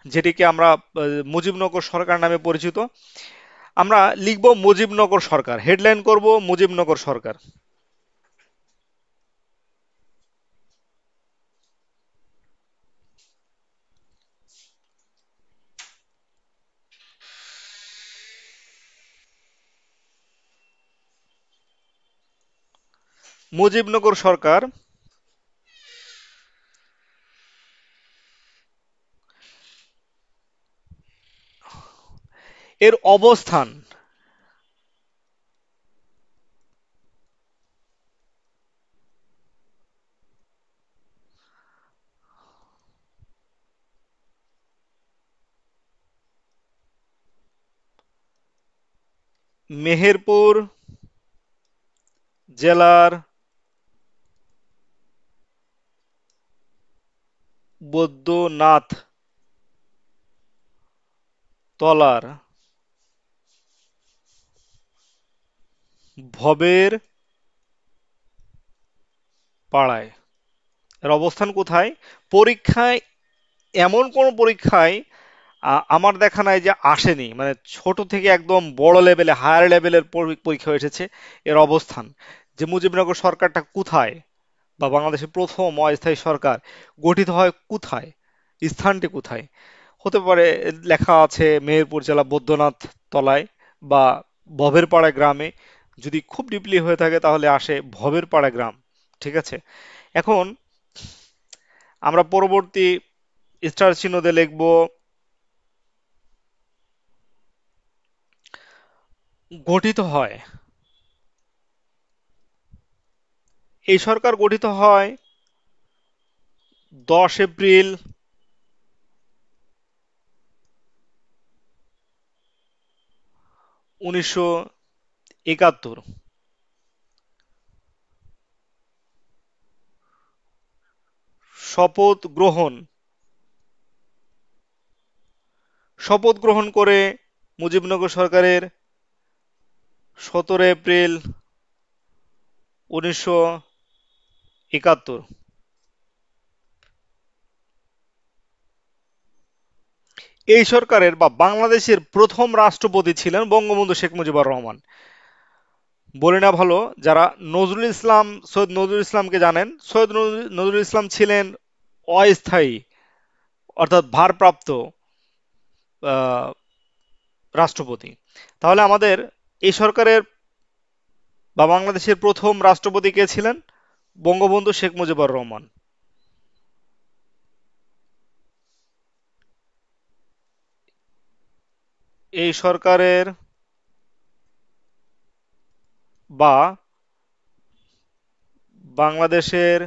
যেটিকে আমরা মুজিবনগর সরকার নামে পরিচিত। আমরা লিখব মুজিবনগর সরকার, হেডলাইন করব মুজিবনগর সরকার। মুজিবনগর সরকার এর অবস্থান মেহেরপুর জেলার বৈদ্যনাথ তলার ভবের পাড়ায়। এর অবস্থান কোথায়? পরীক্ষায়, এমন কোন পরীক্ষায় আমার দেখা নাই যে আসেনি, মানে ছোট থেকে একদম বড় লেভেলে, হায়ার লেভেলের পরীক্ষা এসেছে এর অবস্থান, যে মুজিবনগর সরকারটা কোথায়, বা বাংলাদেশের প্রথম অস্থায়ী সরকার গঠিত হয় কোথায়, স্থানটি কোথায়। হতে পারে লেখা আছে মেহেরপুর জেলা বৈদ্যনাথ তলায় বা ভবের পাড়া গ্রামে। যদি খুব ডিপলি হয়ে থাকে তাহলে আসে ভবের পাড়া গ্রাম। ঠিক আছে। এখন আমরা পরবর্তী স্টার চিহ্ন দিয়ে লিখব গঠিত হয়। এই সরকার গঠিত হয় 10 এপ্রিল 1971। শপথ গ্রহণ শপথ গ্রহণ করে মুজিবনগর সরকারের 17 এপ্রিল 1971। এই সরকারের বা বাংলাদেশের প্রথম রাষ্ট্রপতি ছিলেন বঙ্গবন্ধু শেখ মুজিবুর রহমান। বলি না ভালো, যারা নজরুল ইসলাম, সৈয়দ নজরুল ইসলামকে জানেন, সৈয়দ নজরুল ইসলাম ছিলেন অস্থায়ী, অর্থাৎ ভারপ্রাপ্ত আহ, রাষ্ট্রপতি। তাহলে আমাদের এই সরকারের বা বাংলাদেশের প্রথম রাষ্ট্রপতি কে ছিলেন? বঙ্গবন্ধু শেখ মুজিবুর রহমান। এই সরকারের বা বাংলাদেশের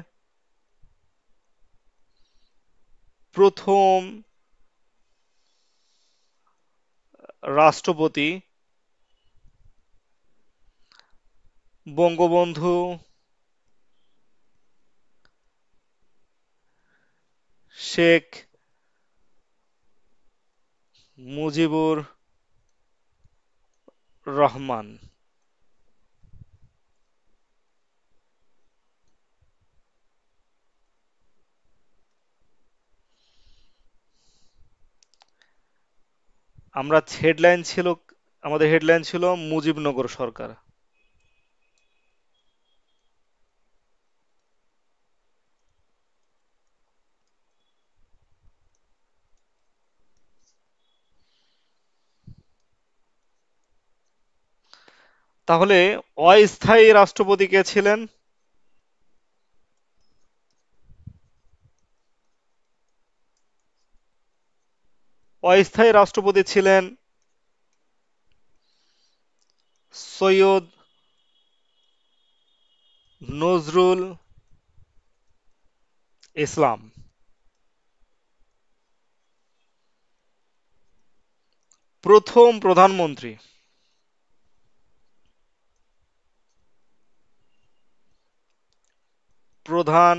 প্রথম রাষ্ট্রপতি বঙ্গবন্ধু শেখ মুজিবুর রহমান। আমরা হেডলাইন ছিল, আমাদের হেডলাইন ছিল মুজিবনগর সরকার। তাহলে অস্থায়ী রাষ্ট্রপতি কে ছিলেন? অস্থায়ী রাষ্ট্রপতি ছিলেন সৈয়দ নজরুল ইসলাম। প্রথম প্রধানমন্ত্রী প্রধান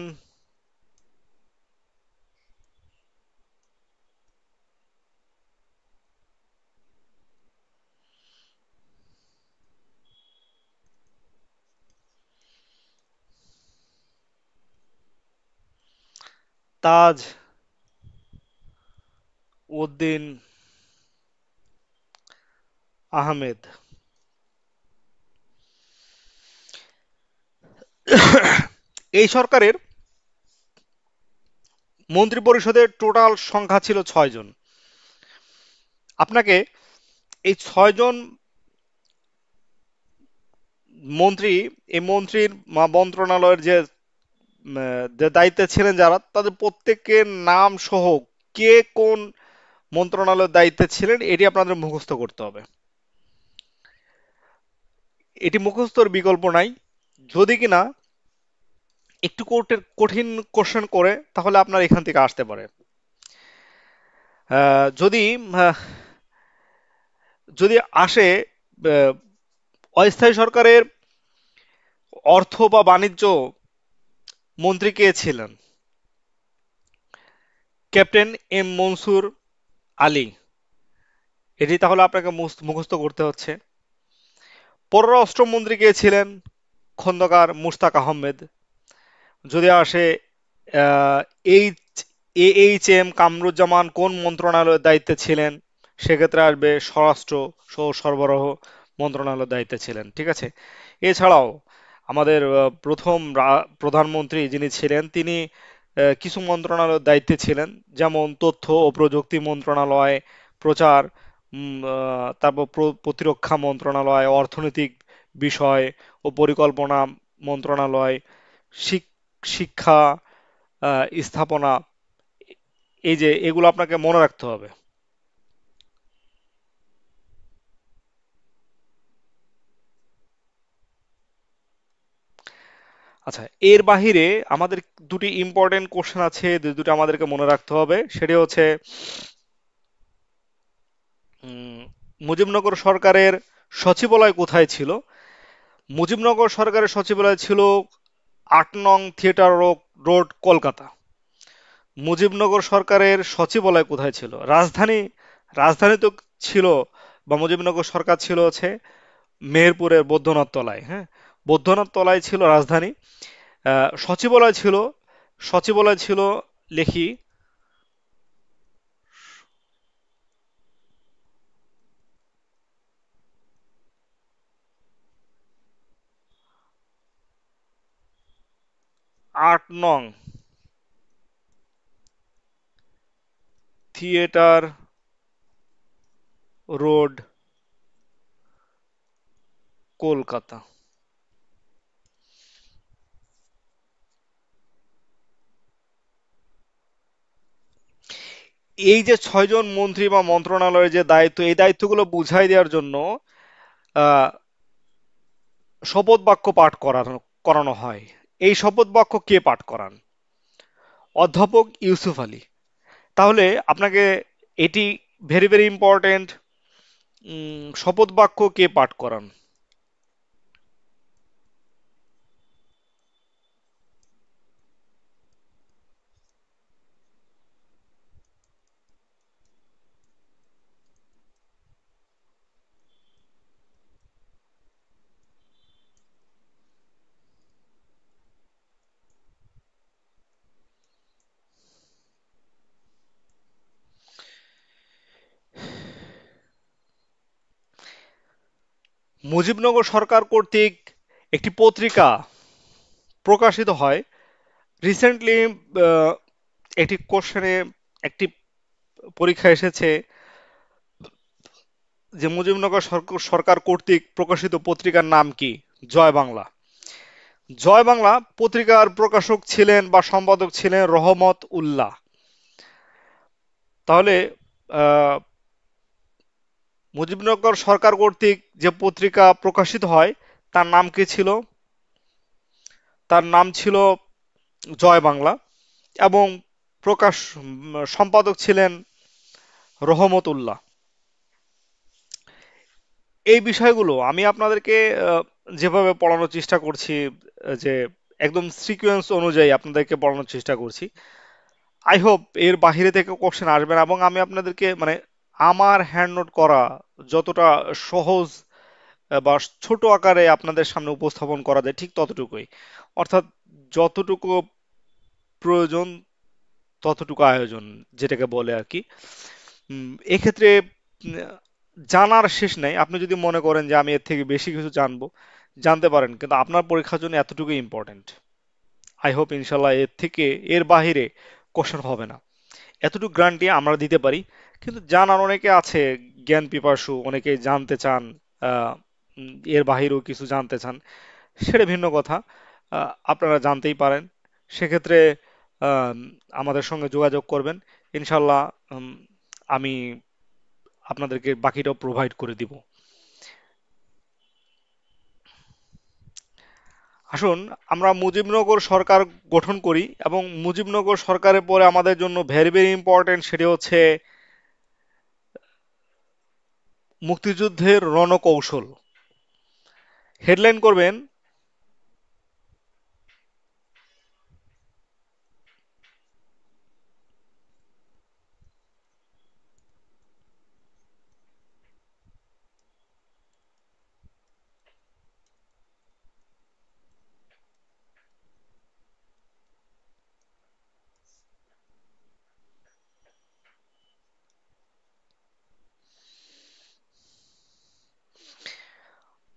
তাজ উদ্দিন আহমেদ। এই সরকারের মন্ত্রিপরিষদের টোটাল সংখ্যা ছিল 6 জন। আপনাকে এই 6 জন মন্ত্রী, এই মন্ত্রীর মন্ত্রণালয়ের যে দায়িত্বে ছিলেন যারা, তাদের প্রত্যেকের নাম সহ কে কোন মন্ত্রণালয়ের দায়িত্বে ছিলেন এটি আপনাদের মুখস্থ করতে হবে। এটি মুখস্থর বিকল্প নাই। যদি কিনা একটু কঠিন কোশ্চেন করে, তাহলে আপনার এখান থেকে আসতে পারে। যদি আহ, যদি আসে, আহ, অস্থায়ী সরকারের অর্থ বা বাণিজ্য মন্ত্রী কে ছিলেন? Captain M Mansur Ali. এটি তাহলে আপনাকে মুখস্থ করতে হচ্ছে। পররাষ্ট্রমন্ত্রী কে ছিলেন? খন্দকার মুশতাক আহমেদ। যদি আসে, আহ, এইচ AHM কামরুজ্জামান কোন মন্ত্রণালয়ের দায়িত্বে ছিলেন? সেক্ষেত্রে আসবে স্বরাষ্ট্র সহ সরবরাহ মন্ত্রণালয়ের দায়িত্বে ছিলেন। ঠিক আছে। এছাড়াও আমাদের প্রথম প্রধানমন্ত্রী যিনি ছিলেন, তিনি কিছু মন্ত্রণালয়ের দায়িত্বে ছিলেন, যেমন তথ্য ও প্রযুক্তি মন্ত্রণালয়, প্রচার, তারপর প্রতিরক্ষা মন্ত্রণালয়, অর্থনৈতিক বিষয় ও পরিকল্পনা মন্ত্রণালয়, শিক্ষা, স্থাপনা। এই যে এগুলো আপনাকে মনে রাখতে হবে। আচ্ছা, এর বাহিরে আমাদের দুটি ইম্পর্টেন্ট কোশ্চেন আছে, যে দুটো আমাদেরকে মনে রাখতে হবে। সেটি হচ্ছে, উম, মুজিবনগর সরকারের সচিবালয় কোথায় ছিল? মুজিবনগর সরকারের সচিবালয় ছিল 8 নং থিয়েটার রোড, কলকাতা। মুজিবনগর সরকারের সচিবালয় কোথায় ছিল? রাজধানী তো ছিল, বা মুজিবনগর সরকার ছিল হচ্ছে মেহেরপুরের বৈদ্যনাথ তলায়। হ্যাঁ, বৈদ্যনাথ তলায় ছিল রাজধানী। সচিবালয় ছিল, সচিবালয় ছিল, লেখি, 8 নং থিয়েটার রোড, কলকাতা। এই যে 6 জন মন্ত্রী বা মন্ত্রণালয়ের যে দায়িত্ব, এই দায়িত্বগুলো বুঝাই দেওয়ার জন্য আহ, শপথ বাক্য পাঠ করানো হয়। এই শপথ বাক্য কে পাঠ করান? অধ্যাপক ইউসুফ আলী। তাহলে আপনাকে এটি ভেরি ভেরি ইম্পর্টেন্ট, শপথ বাক্য কে পাঠ করান? মুজিবনগর সরকার কর্তৃক একটি পত্রিকা প্রকাশিত হয় রিসেন্টলি। একটি কোশ্চেনে, একটি পরীক্ষা এসেছে যে মুজিবনগর সরকার কর্তৃক প্রকাশিত পত্রিকার নাম কি? জয় বাংলা। জয় বাংলা পত্রিকার প্রকাশক ছিলেন বা সম্পাদক ছিলেন রহমত উল্লাহ। তাহলে আহ, মুজিবনগর সরকার কর্তৃক যে পত্রিকা প্রকাশিত হয়, তার নাম কি ছিল? তার নাম ছিল জয় বাংলা। এবং সম্পাদক ছিলেন রহমত উল্লাহ। এই বিষয়গুলো আমি আপনাদেরকে যেভাবে পড়ানোর চেষ্টা করছি, যে একদম সিকোয়েন্স অনুযায়ী আপনাদেরকে পড়ানোর চেষ্টা করছি, আই হোপ এর বাহিরে থেকে কোশ্চেন আসবে না। এবং আমি আপনাদেরকে মানে আমার হ্যান্ড নোট করা যতটা সহজ বা ছোট আকারে আপনাদের সামনে উপস্থাপন করা যায়, ঠিক ততটুকুই। অর্থাৎ যতটুকু প্রয়োজন ততটুকু আয়োজন, যেটাকে বলে আর কি। এক্ষেত্রে উম, জানার শেষ নাই। আপনি যদি মনে করেন যে আমি এর থেকে বেশি কিছু জানবো, জানতে পারেন, কিন্তু আপনার পরীক্ষার জন্য এতটুকুই ইম্পর্টেন্ট। আই হোপ ইনশাল্লাহ এর থেকে, এর বাহিরে কোশ্চেন হবে না। এতটুকু গ্যারান্টি আমরা দিতে পারি। কিন্তু জানার অনেকে আছে, জ্ঞান পিপাসু, অনেকে জানতে চান, এর বাহিরেও কিছু জানতে চান, সেটা ভিন্ন কথা। আপনারা জানতেই পারেন। সেক্ষেত্রে আম, আমাদের সঙ্গে যোগাযোগ করবেন। ইনশাল্লাহ উম, আমি আপনাদেরকে বাকিটাও প্রোভাইড করে দিব। আসুন, আমরা মুজিবনগর সরকার গঠন করি, এবং মুজিবনগর সরকারের পরে আমাদের জন্য ভেরি ভেরি ইম্পর্টেন্ট সেটি হচ্ছে মুক্তিযুদ্ধের রণকৌশল। হেডলাইন করবেন,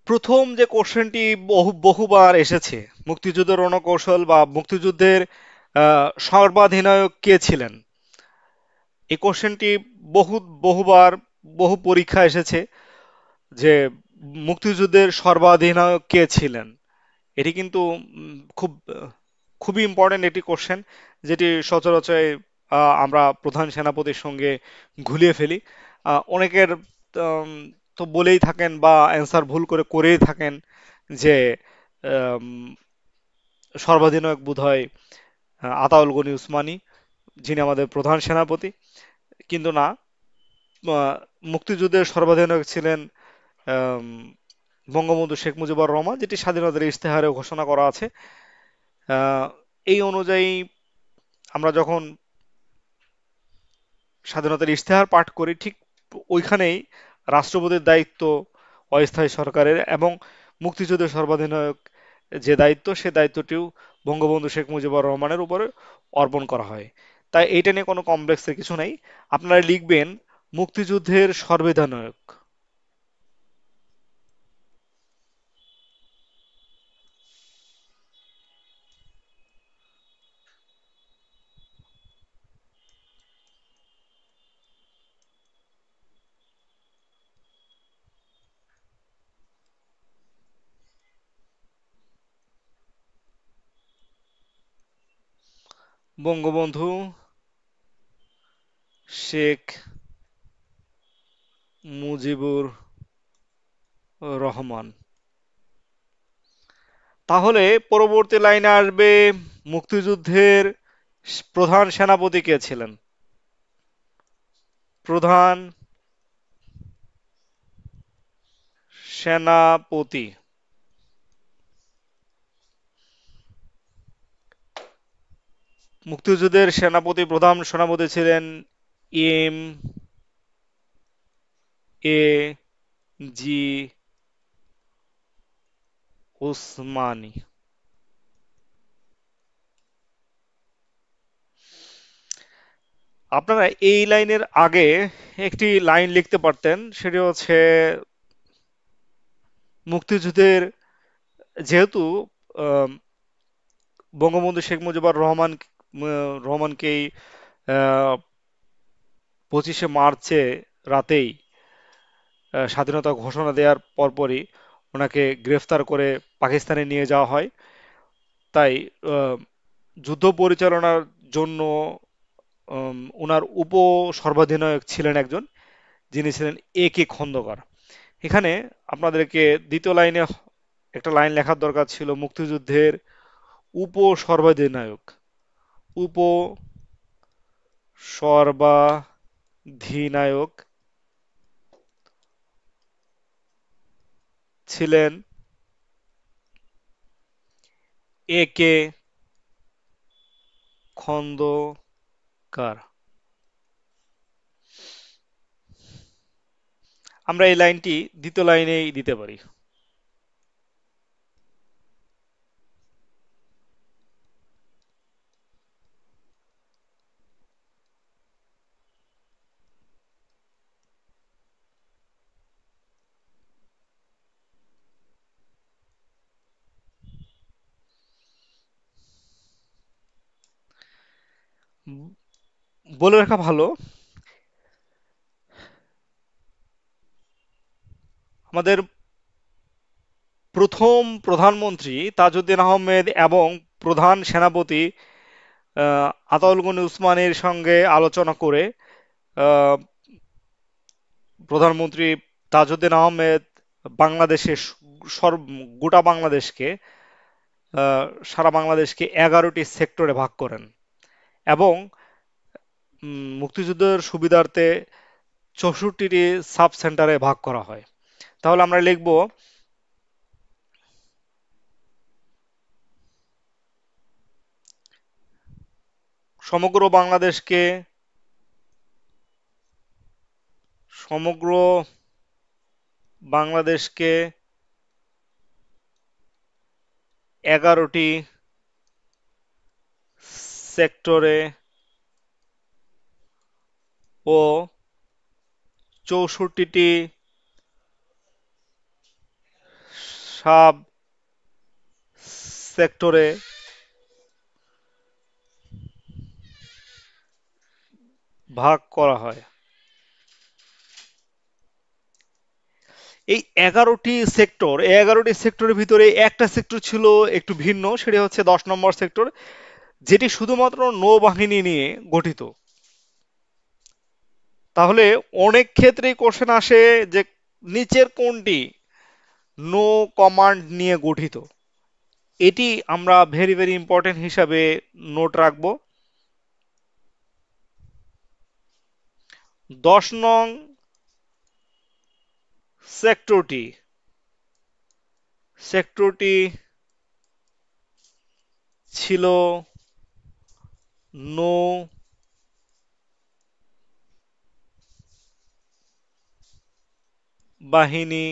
প্রথম যে কোশ্চেনটি বহুবার এসেছে, মুক্তিযুদ্ধের রণকৌশল বা মুক্তিযুদ্ধের সর্বাধিনায়ক কে ছিলেন, এই কোশ্চেনটি বহু বহুবার বহু পরীক্ষা এসেছে যে মুক্তিযুদ্ধের সর্বাধিনায়ক কে ছিলেন। এটি কিন্তু খুবই ইম্পর্টেন্ট একটি কোশ্চেন, যেটি সচরাচর আমরা প্রধান সেনাপতির সঙ্গে ঘুলিয়ে ফেলি। অনেকের উম, তো বলেই থাকেন বা অ্যান্সার ভুল করেই থাকেন যে আম, সর্বাধিনায়ক বোধহয় আতাউল গনি উসমানী, যিনি আমাদের প্রধান সেনাপতি। কিন্তু না, আহ, মুক্তিযুদ্ধের সর্বাধিনায়ক ছিলেন আম, বঙ্গবন্ধু শেখ মুজিবুর রহমান, যেটি স্বাধীনতার ইশতেহারে ঘোষণা করা আছে। আহ, এই অনুযায়ী আমরা যখন স্বাধীনতার ইশতেহার পাঠ করি, ঠিক ওইখানেই রাষ্ট্রপতির দায়িত্ব অস্থায়ী সরকারের, এবং মুক্তিযুদ্ধের সর্বাধিনায়ক যে দায়িত্ব, সে দায়িত্বটিও বঙ্গবন্ধু শেখ মুজিবুর রহমানের উপরে অর্পণ করা হয়। তাই এইটা নিয়ে কোনো কমপ্লেক্সের কিছু নাই। আপনারা লিখবেন মুক্তিযুদ্ধের সর্বাধিনায়ক। বঙ্গবন্ধু শেখ মুজিবুর রহমান। তাহলে পরবর্তী লাইনে আসবে মুক্তিযুদ্ধের প্রধান সেনাপতি কে ছিলেন। প্রধান সেনাপতি, মুক্তিযুদ্ধের প্রধান সেনাপতি ছিলেন এম এ জি ওসমানী। আপনারা এই লাইনের আগে একটি লাইন লিখতে পারতেন, সেটি হচ্ছে মুক্তিযুদ্ধের, যেহেতু আম, বঙ্গবন্ধু শেখ মুজিবুর রহমানকেই 25শে মার্চে রাতেই স্বাধীনতা ঘোষণা দেওয়ার পরপরই ওনাকে গ্রেফতার করে পাকিস্তানে নিয়ে যাওয়া হয়। তাই আহ, যুদ্ধ পরিচালনার জন্য ওনার উপ সর্বাধিনায়ক ছিলেন একজন, যিনি ছিলেন এ কে খন্দকার। এখানে আপনাদেরকে দ্বিতীয় লাইনে একটা লাইন লেখার দরকার ছিল, মুক্তিযুদ্ধের উপ সর্বাধিনায়ক। উপ সর্বাধিনায়ক ছিলেন এ কে খন্দকার। আমরা এই লাইনটি দ্বিতীয় লাইনেই দিতে পারি। বলে রাখা ভালো, আমাদের প্রথম প্রধানমন্ত্রী তাজউদ্দিন আহমেদ এবং প্রধান সেনাপতি আতাউল গনি উসমানের সঙ্গে আলোচনা করে আহ, প্রধানমন্ত্রী তাজউদ্দিন আহমেদ বাংলাদেশের গোটা বাংলাদেশকে সারা বাংলাদেশকে 11টি সেক্টরে ভাগ করেন এবং মুক্তিযুদ্ধের সুবিধার্থে 64টি সাব সেন্টারে ভাগ করা হয়। তাহলে আমরা লিখব সমগ্র বাংলাদেশকে সমগ্র বাংলাদেশকে 11টি সেক্টরে ও 64টি সাব সেক্টরে ভাগ করা হয়। এই 11টি সেক্টরের ভিতরে একটা সেক্টর ছিল একটু ভিন্ন, সেটি হচ্ছে 10 নম্বর সেক্টর, যেটি শুধুমাত্র নৌবাহিনী নিয়ে গঠিত। তাহলে অনেক ক্ষেত্রেই কোশ্চেন আসে যে নিচের কোনটি নো কমান্ড নিয়ে গঠিত। এটি আমরা ভেরি ভেরি ইম্পর্টেন্ট হিসাবে নোট রাখবো। 10 নং সেক্টরটি সেক্টরটি ছিল নৌ বাহিনী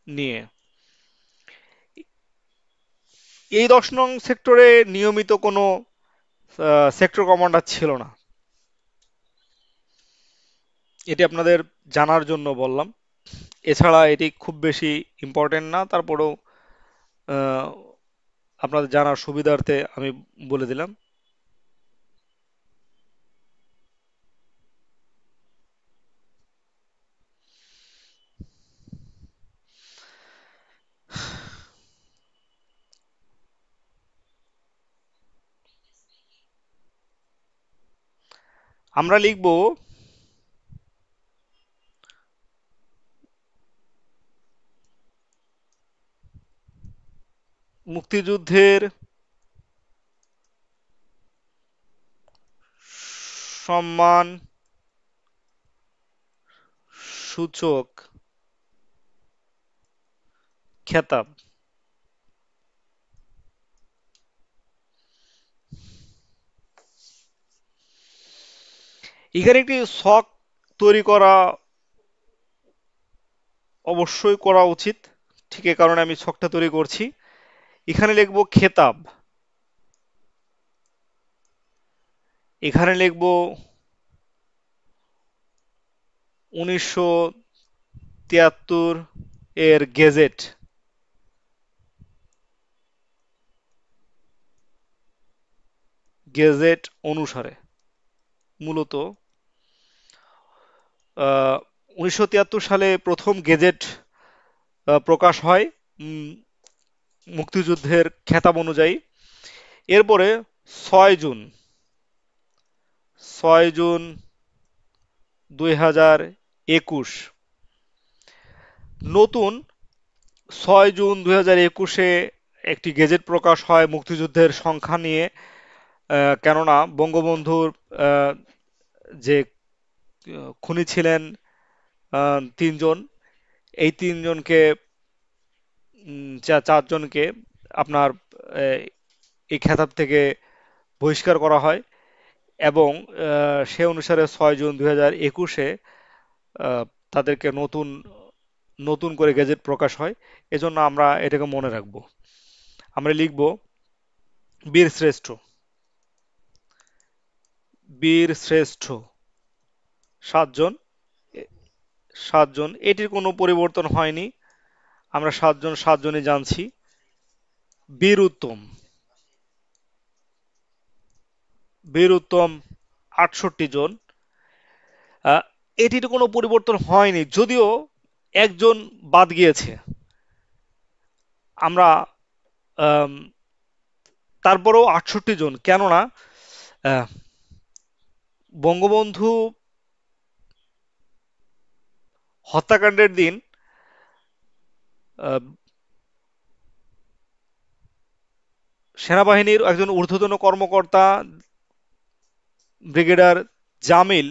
নিয়ে। এই 10 নং সেক্টরে নিয়মিত কোনো সেক্টর কমান্ডার ছিল না। এটি আপনাদের জানার জন্য বললাম। এছাড়া এটি খুব বেশি ইম্পর্টেন্ট না, তারপরেও আহ, আপনাদের জানার সুবিধার্থে আমি বলে দিলাম। আমরা লিখব মুক্তিযুদ্ধের সম্মান সূচক খেতাব। এখানে একটি ছক তৈরি করা অবশ্যই করা উচিত, ঠিক এই কারণে আমি ছকটা তৈরি করছি। এখানে লিখব খেতাব, এখানে লিখব 1973 এর গেজেট, গেজেট অনুসারে মূলত 1973 সালে প্রথম গেজেট প্রকাশ হয় উম, মুক্তিযুদ্ধের খেতাব অনুযায়ী। এরপরে 6 জুন 6 জুন 2021 নতুন 6 জুন 2021-এ একটি গেজেট প্রকাশ হয় মুক্তিযুদ্ধের সংখ্যা নিয়ে। কেননা বঙ্গবন্ধুর আহ, যে খুনি ছিলেন 3 জন, এই 3 জনকে 4 জনকে আপনার আহ, এই খেতাব থেকে বহিষ্কার করা হয় এবং সে অনুসারে 6 জুন 2021-এ আহ, তাদেরকে নতুন নতুন করে গেজেট প্রকাশ হয়। এজন্য আমরা এটাকে মনে রাখবো। আমরা লিখব বীর শ্রেষ্ঠ, বীর শ্রেষ্ঠ 7 জন, 7 জন, এটির কোনো পরিবর্তন হয়নি। আমরা 7 জন 7 জনই জানছি। বীর উত্তম, বীর উত্তম 68 জন। আহ, এটির কোনো পরিবর্তন হয়নি, যদিও একজন বাদ গিয়েছে। আমরা আম, তারপরেও 68 জন, কেননা আহ, বঙ্গবন্ধু হত্যাকাণ্ডের দিন আহ, সেনাবাহিনীর একজন ঊর্ধ্বতন কর্মকর্তা ব্রিগেডিয়ার জামিল,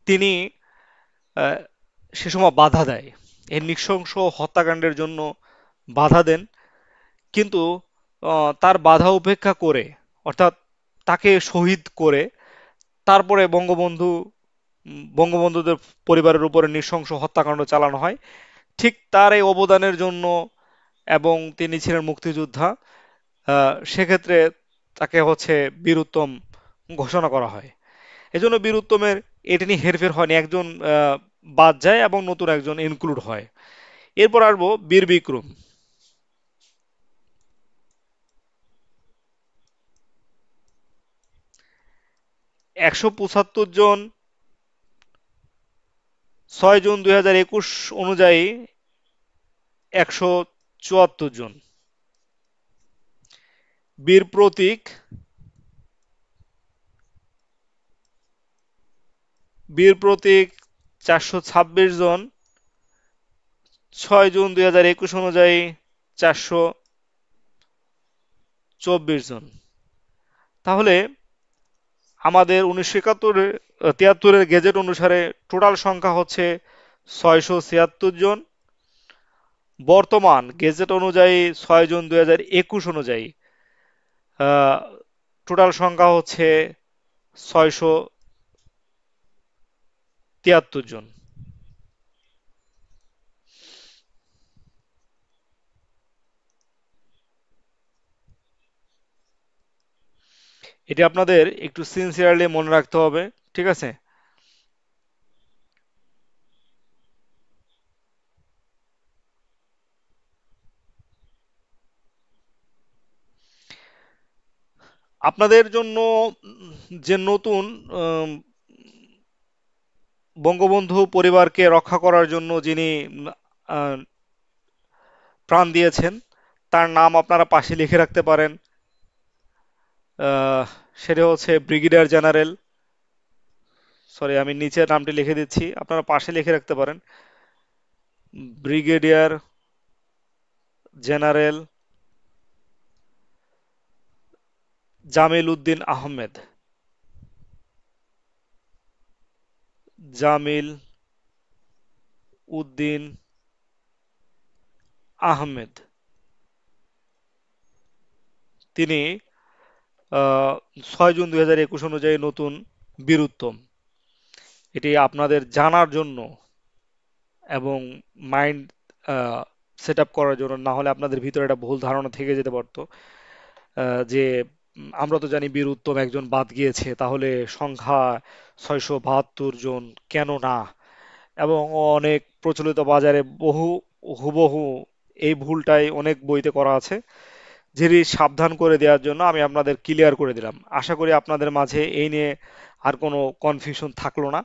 তিনি আহ, সে সময় বাধা দেয়, এই নৃশংস হত্যাকাণ্ডের জন্য বাধা দেন। কিন্তু তার বাধা উপেক্ষা করে, অর্থাৎ তাকে শহীদ করে, তারপরে বঙ্গবন্ধুদের পরিবারের উপরে নৃশংস হত্যাকাণ্ড চালানো হয়। ঠিক তার এই অবদানের জন্য, এবং তিনি ছিলেন মুক্তিযোদ্ধা, সেক্ষেত্রে তাকে হচ্ছে বীর উত্তম ঘোষণা করা হয়। এজন্য বীর উত্তমের এটা নিয়ে হেরফের হয়নি, একজন বাদ যায় এবং নতুন একজন ইনক্লুড হয়। এরপর আসবো বীর বিক্রম। 175 জন, 6 জুন 2021 অনুযায়ী 174 জন। বীর প্রতীক, বীর প্রতীক 426 জন, 6 জুন 2021 অনুযায়ী 424 জন। তাহলে আমাদের 1971 73-এর গেজেট অনুসারে টোটাল সংখ্যা হচ্ছে 676 জন। বর্তমান গেজেট অনুযায়ী 6 জুন 2021 অনুযায়ী টোটাল সংখ্যা হচ্ছে 673 জন। এটি আপনাদের একটু সিনসিয়ারলি মনে রাখতে হবে, ঠিক আছে? আপনাদের জন্য যে নতুন উম, বঙ্গবন্ধু পরিবারকে রক্ষা করার জন্য যিনি আহ, প্রাণ দিয়েছেন, তার নাম আপনারা পাশে লিখে রাখতে পারেন। আহ, সেটা হচ্ছে ব্রিগেডিয়ার জেনারেল, সরি আমি নিচে নামটি লিখে দিচ্ছি, আপনারা পাশে লিখে রাখতে পারেন। Brigadier general Jamil Uddin Ahmed. জামিল উদ্দিন আহমেদ, তিনি 6 জুন 2021 অনুযায়ী নতুন বীর উত্তম। এটি আপনাদের জানার জন্য এবং মাইন্ড সেট আপ করার জন্য, না হলে আপনাদের ভিতরে একটা ভুল ধারণা থেকে যেতে পারতো যে আমরা তো জানি বীর উত্তম একজন বাদ গিয়েছে, তাহলে সংখ্যা 672 জন কেন না? এবং অনেক প্রচলিত বাজারে বহু হুবহু এই ভুলটাই অনেক বইতে করা আছে, যেটি সাবধান করে দেওয়ার জন্য আমি আপনাদের ক্লিয়ার করে দিলাম। আশা করি আপনাদের মাঝে এই নিয়ে আর কোনো কনফিউশন থাকলো না।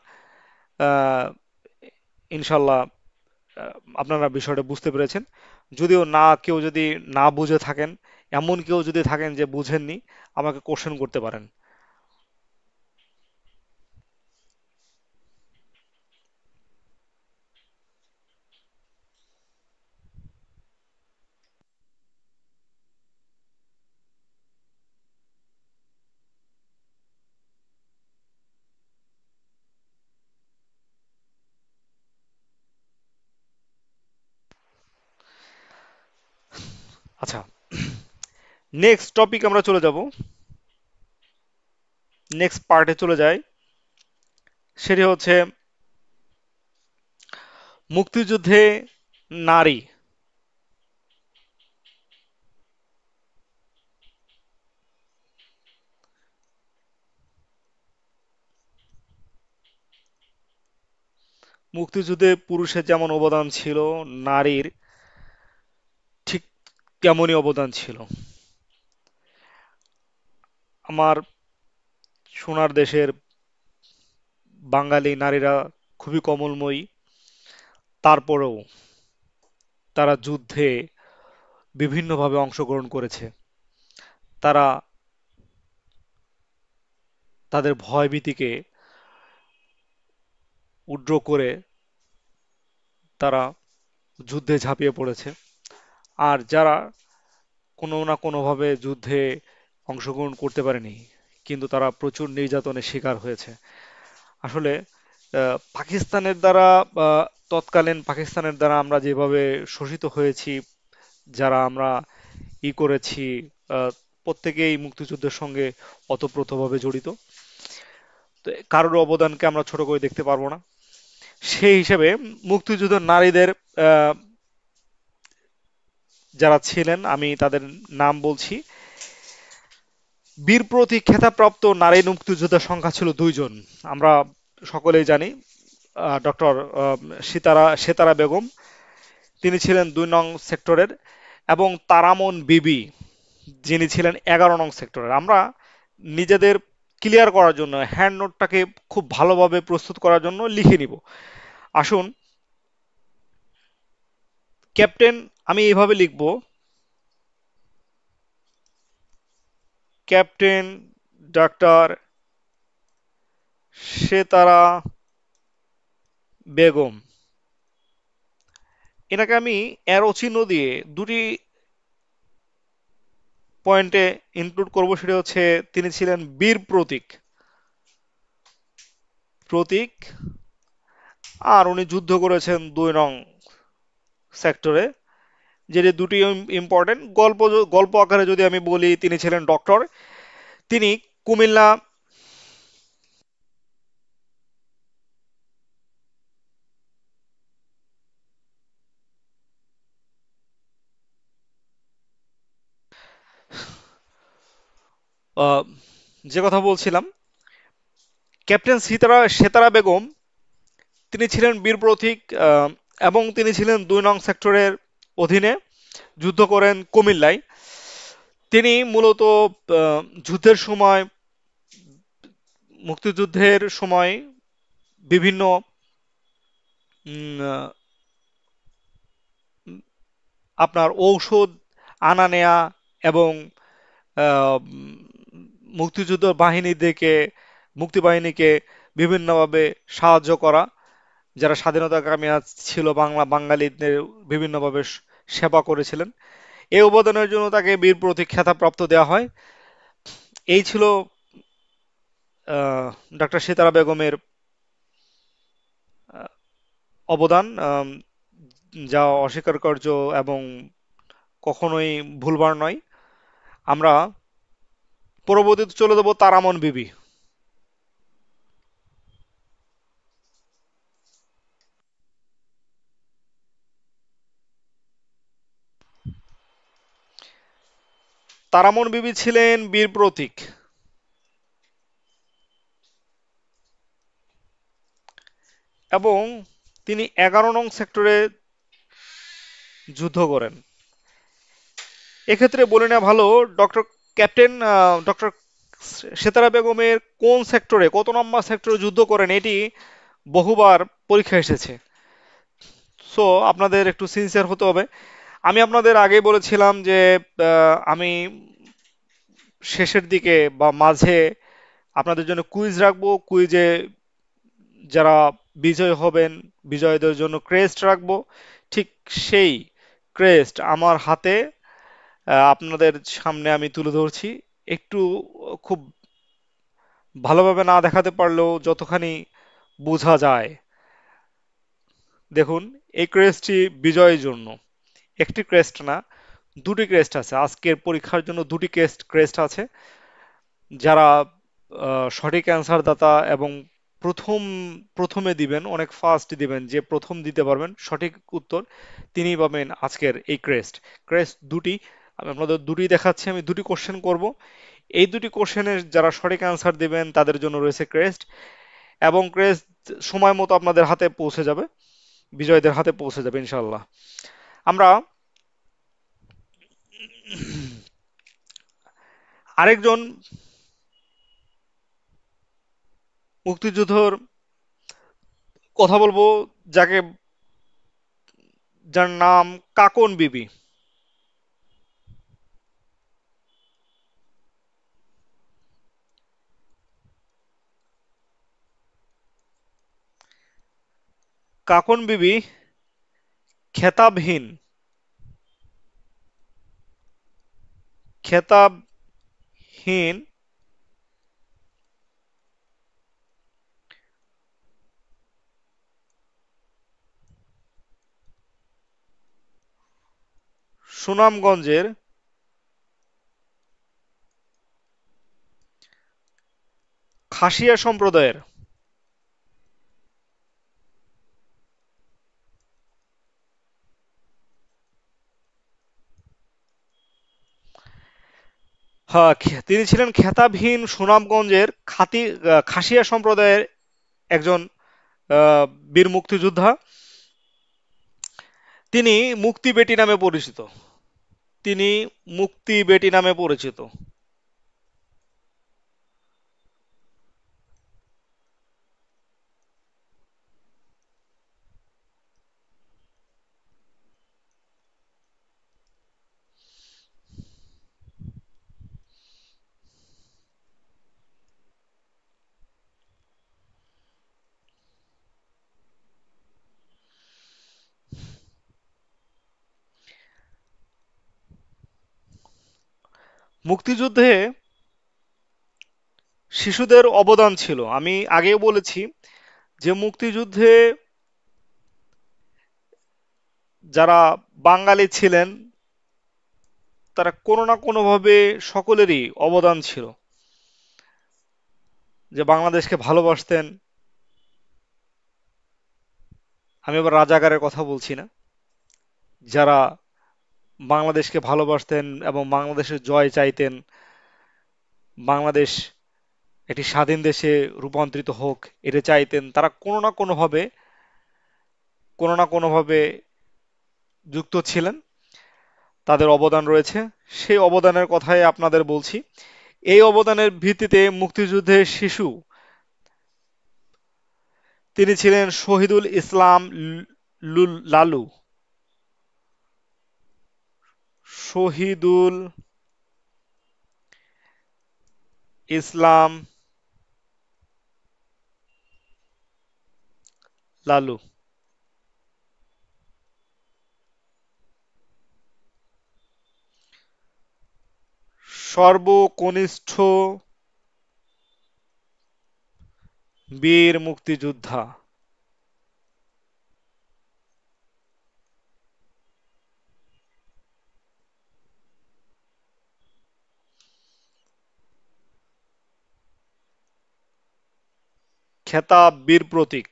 আহ, ইনশাল্লাহ আপনারা বিষয়টা বুঝতে পেরেছেন। যদিও না, কেউ যদি না বুঝে থাকেন, এমন কেউ যদি থাকেন যে বুঝেননি, আমাকে কোশ্চেন করতে পারেন। আচ্ছা, নেক্সট টপিক আমরা চলে যাব, নেক্সট পার্টে চলে যাই। সেটি হচ্ছে মুক্তিযুদ্ধে নারী। মুক্তিযুদ্ধে পুরুষের যেমন অবদান ছিল, নারীর ঠিক তেমনই অবদান ছিল। আমার সোনার দেশের বাঙালি নারীরা খুবই কমলময়ী, তারপরেও তারা যুদ্ধে বিভিন্নভাবে অংশগ্রহণ করেছে। তারা তাদের ভয়ভীতিকে উড্র করে তারা যুদ্ধে ঝাঁপিয়ে পড়েছে। আর যারা কোনো না কোনোভাবে যুদ্ধে অংশগ্রহণ করতে পারেনি, কিন্তু তারা প্রচুর নির্যাতনের শিকার হয়েছে। আসলে পাকিস্তানের দ্বারা বা তৎকালীন পাকিস্তানের দ্বারা আমরা যেভাবে শোষিত হয়েছি, যারা আমরা করেছি, আহ, প্রত্যেকেই মুক্তিযুদ্ধের সঙ্গে ওতপ্রোতভাবে জড়িত। তো কারোর অবদানকে আমরা ছোট করে দেখতে পারবো না। সেই হিসেবে মুক্তিযুদ্ধ নারীদের আহ, যারা ছিলেন, আমি তাদের নাম বলছি। বীর প্রতীক খেতাবপ্রাপ্ত নারী মুক্তিযোদ্ধার সংখ্যা ছিল 2 জন। আমরা সকলেই জানি ডক্টর সেতারা বেগম, তিনি ছিলেন 2 নং সেক্টরের, এবং তারামন বিবি, যিনি ছিলেন 11 নং সেক্টরের। আমরা নিজেদের ক্লিয়ার করার জন্য হ্যান্ড নোটটাকে খুব ভালোভাবে প্রস্তুত করার জন্য লিখে নিব। আসুন, ক্যাপ্টেন, আমি এইভাবে লিখব: ক্যাপ্টেন ডাক্তার সেতারা বেগম। এনাকে আমি অ্যারো চিহ্ন দিয়ে দুটি পয়েন্টে ইনক্লুড করব। সেটা হচ্ছে, তিনি ছিলেন বীর প্রতীক প্রতীক আর উনি যুদ্ধ করেছেন 2 নং সেক্টরে, যেটি দুটি ইম্পর্টেন্ট। গল্প আকারে যদি আমি বলি, তিনি ছিলেন ডক্টর। তিনি কুমিল্লা আহ, যে কথা বলছিলাম, ক্যাপ্টেন সেতারা বেগম, তিনি ছিলেন বীর প্রতীক, এবং তিনি ছিলেন 2 নং সেক্টরের অধীনে, যুদ্ধ করেন কুমিল্লায়। তিনি মূলত যুদ্ধের সময়, মুক্তিযুদ্ধের সময় বিভিন্ন আপনার ঔষধ আনা নেয়া এবং আহ, উম, মুক্তিযুদ্ধ বাহিনীদেরকে, মুক্তিবাহিনীকে বিভিন্নভাবে সাহায্য করা, যারা স্বাধীনতাকামী ছিল, বাঙালিদের বিভিন্নভাবে সেবা করেছিলেন। এই অবদানের জন্য তাকে বীর প্রতীক খেতাবপ্রাপ্ত দেওয়া হয়। এই ছিল ডক্টর সিতারা বেগমের আহ, অবদান, যা অস্বীকার্য এবং কখনোই ভুলবার নয়। আমরা পরবর্তীতে চলে যাব তারামন বিবি। তারামন বিবি ছিলেন বীর প্রতীক এবং তিনি 11 নং সেক্টরে যুদ্ধ করেন। এক্ষেত্রে বলে নেওয়া ভালো, ডক্টর ক্যাপ্টেন ডক্টর সেতারা বেগমের কোন সেক্টরে, কত নম্বর সেক্টরে যুদ্ধ করেন, এটি বহুবার পরীক্ষা এসেছে। সো আপনাদের একটু সিনসিয়ার হতে হবে। আমি আপনাদের আগেই বলেছিলাম যে আমি শেষের দিকে বা মাঝে আপনাদের জন্য কুইজ রাখবো। কুইজে যারা বিজয় হবেন, বিজয়ীদের জন্য ক্রেস্ট রাখবো। ঠিক সেই ক্রেস্ট আমার হাতে আপনাদের সামনে আমি তুলে ধরছি। একটু খুব ভালোভাবে না দেখাতে পারলেও যতখানি বোঝা যায়, দেখুন, এই ক্রেস্টটি বিজয়ের জন্য। একটি ক্রেস্ট না, দুটি ক্রেস্ট আছে। আজকের পরীক্ষার জন্য দুটি ক্রেস্ট আছে। যারা সঠিক অ্যান্সার দাতা এবং প্রথম প্রথমে দিবেন, অনেক ফার্স্ট দিবেন, যে প্রথম দিতে পারবেন সঠিক উত্তর, তিনিই পাবেন আজকের এই ক্রেস্ট। ক্রেস্ট দুটি, আমি আপনাদের দুটি দেখাচ্ছি। আমি দুটি কোশ্চেন করব। এই দুটি কোশ্চেনের যারা সঠিক অ্যান্সার দিবেন তাদের জন্য রয়েছে ক্রেস্ট, এবং ক্রেস্ট সময় মতো আপনাদের হাতে পৌঁছে যাবে, বিজয়ীদের হাতে পৌঁছে যাবে ইনশাল্লাহ। আমরা আরেকজন মুক্তিযুদ্ধর কথা বলবো, যাকে যার নাম কাকন বিবি। কাকন বিবি খেতাবহীন খেতাবহীন সুনামগঞ্জের খাসিয়া সম্প্রদায়ের হ্যাঁ, তিনি ছিলেন খেতাবহীন সুনামগঞ্জের খাসিয়া সম্প্রদায়ের একজন আহ, বীর মুক্তিযোদ্ধা। তিনি মুক্তি বেটি নামে পরিচিত। তিনি মুক্তি বেটি নামে পরিচিত। মুক্তিযুদ্ধে শিশুদের অবদান ছিল, আমি আগেও বলেছি যে মুক্তিযুদ্ধে যারা বাঙালি ছিলেন তারা কোনো না কোনোভাবে সকলেরই অবদান ছিল, যে বাংলাদেশকে ভালোবাসতেন। আমি আবার রাজাকারের কথা বলছি না, যারা বাংলাদেশকে ভালোবাসতেন এবং বাংলাদেশের জয় চাইতেন, বাংলাদেশ একটি স্বাধীন দেশে রূপান্তরিত হোক এটা চাইতেন, তারা কোনো না কোনোভাবে যুক্ত ছিলেন, তাদের অবদান রয়েছে। সেই অবদানের কথাই আপনাদের বলছি। এই অবদানের ভিত্তিতে মুক্তিযুদ্ধের শিশু তিনি ছিলেন শহীদুল ইসলাম লালু। শহীদুল ইসলাম লালু সর্বকনিষ্ঠ বীর মুক্তিযোদ্ধা। খেতাব বীর প্রতীক।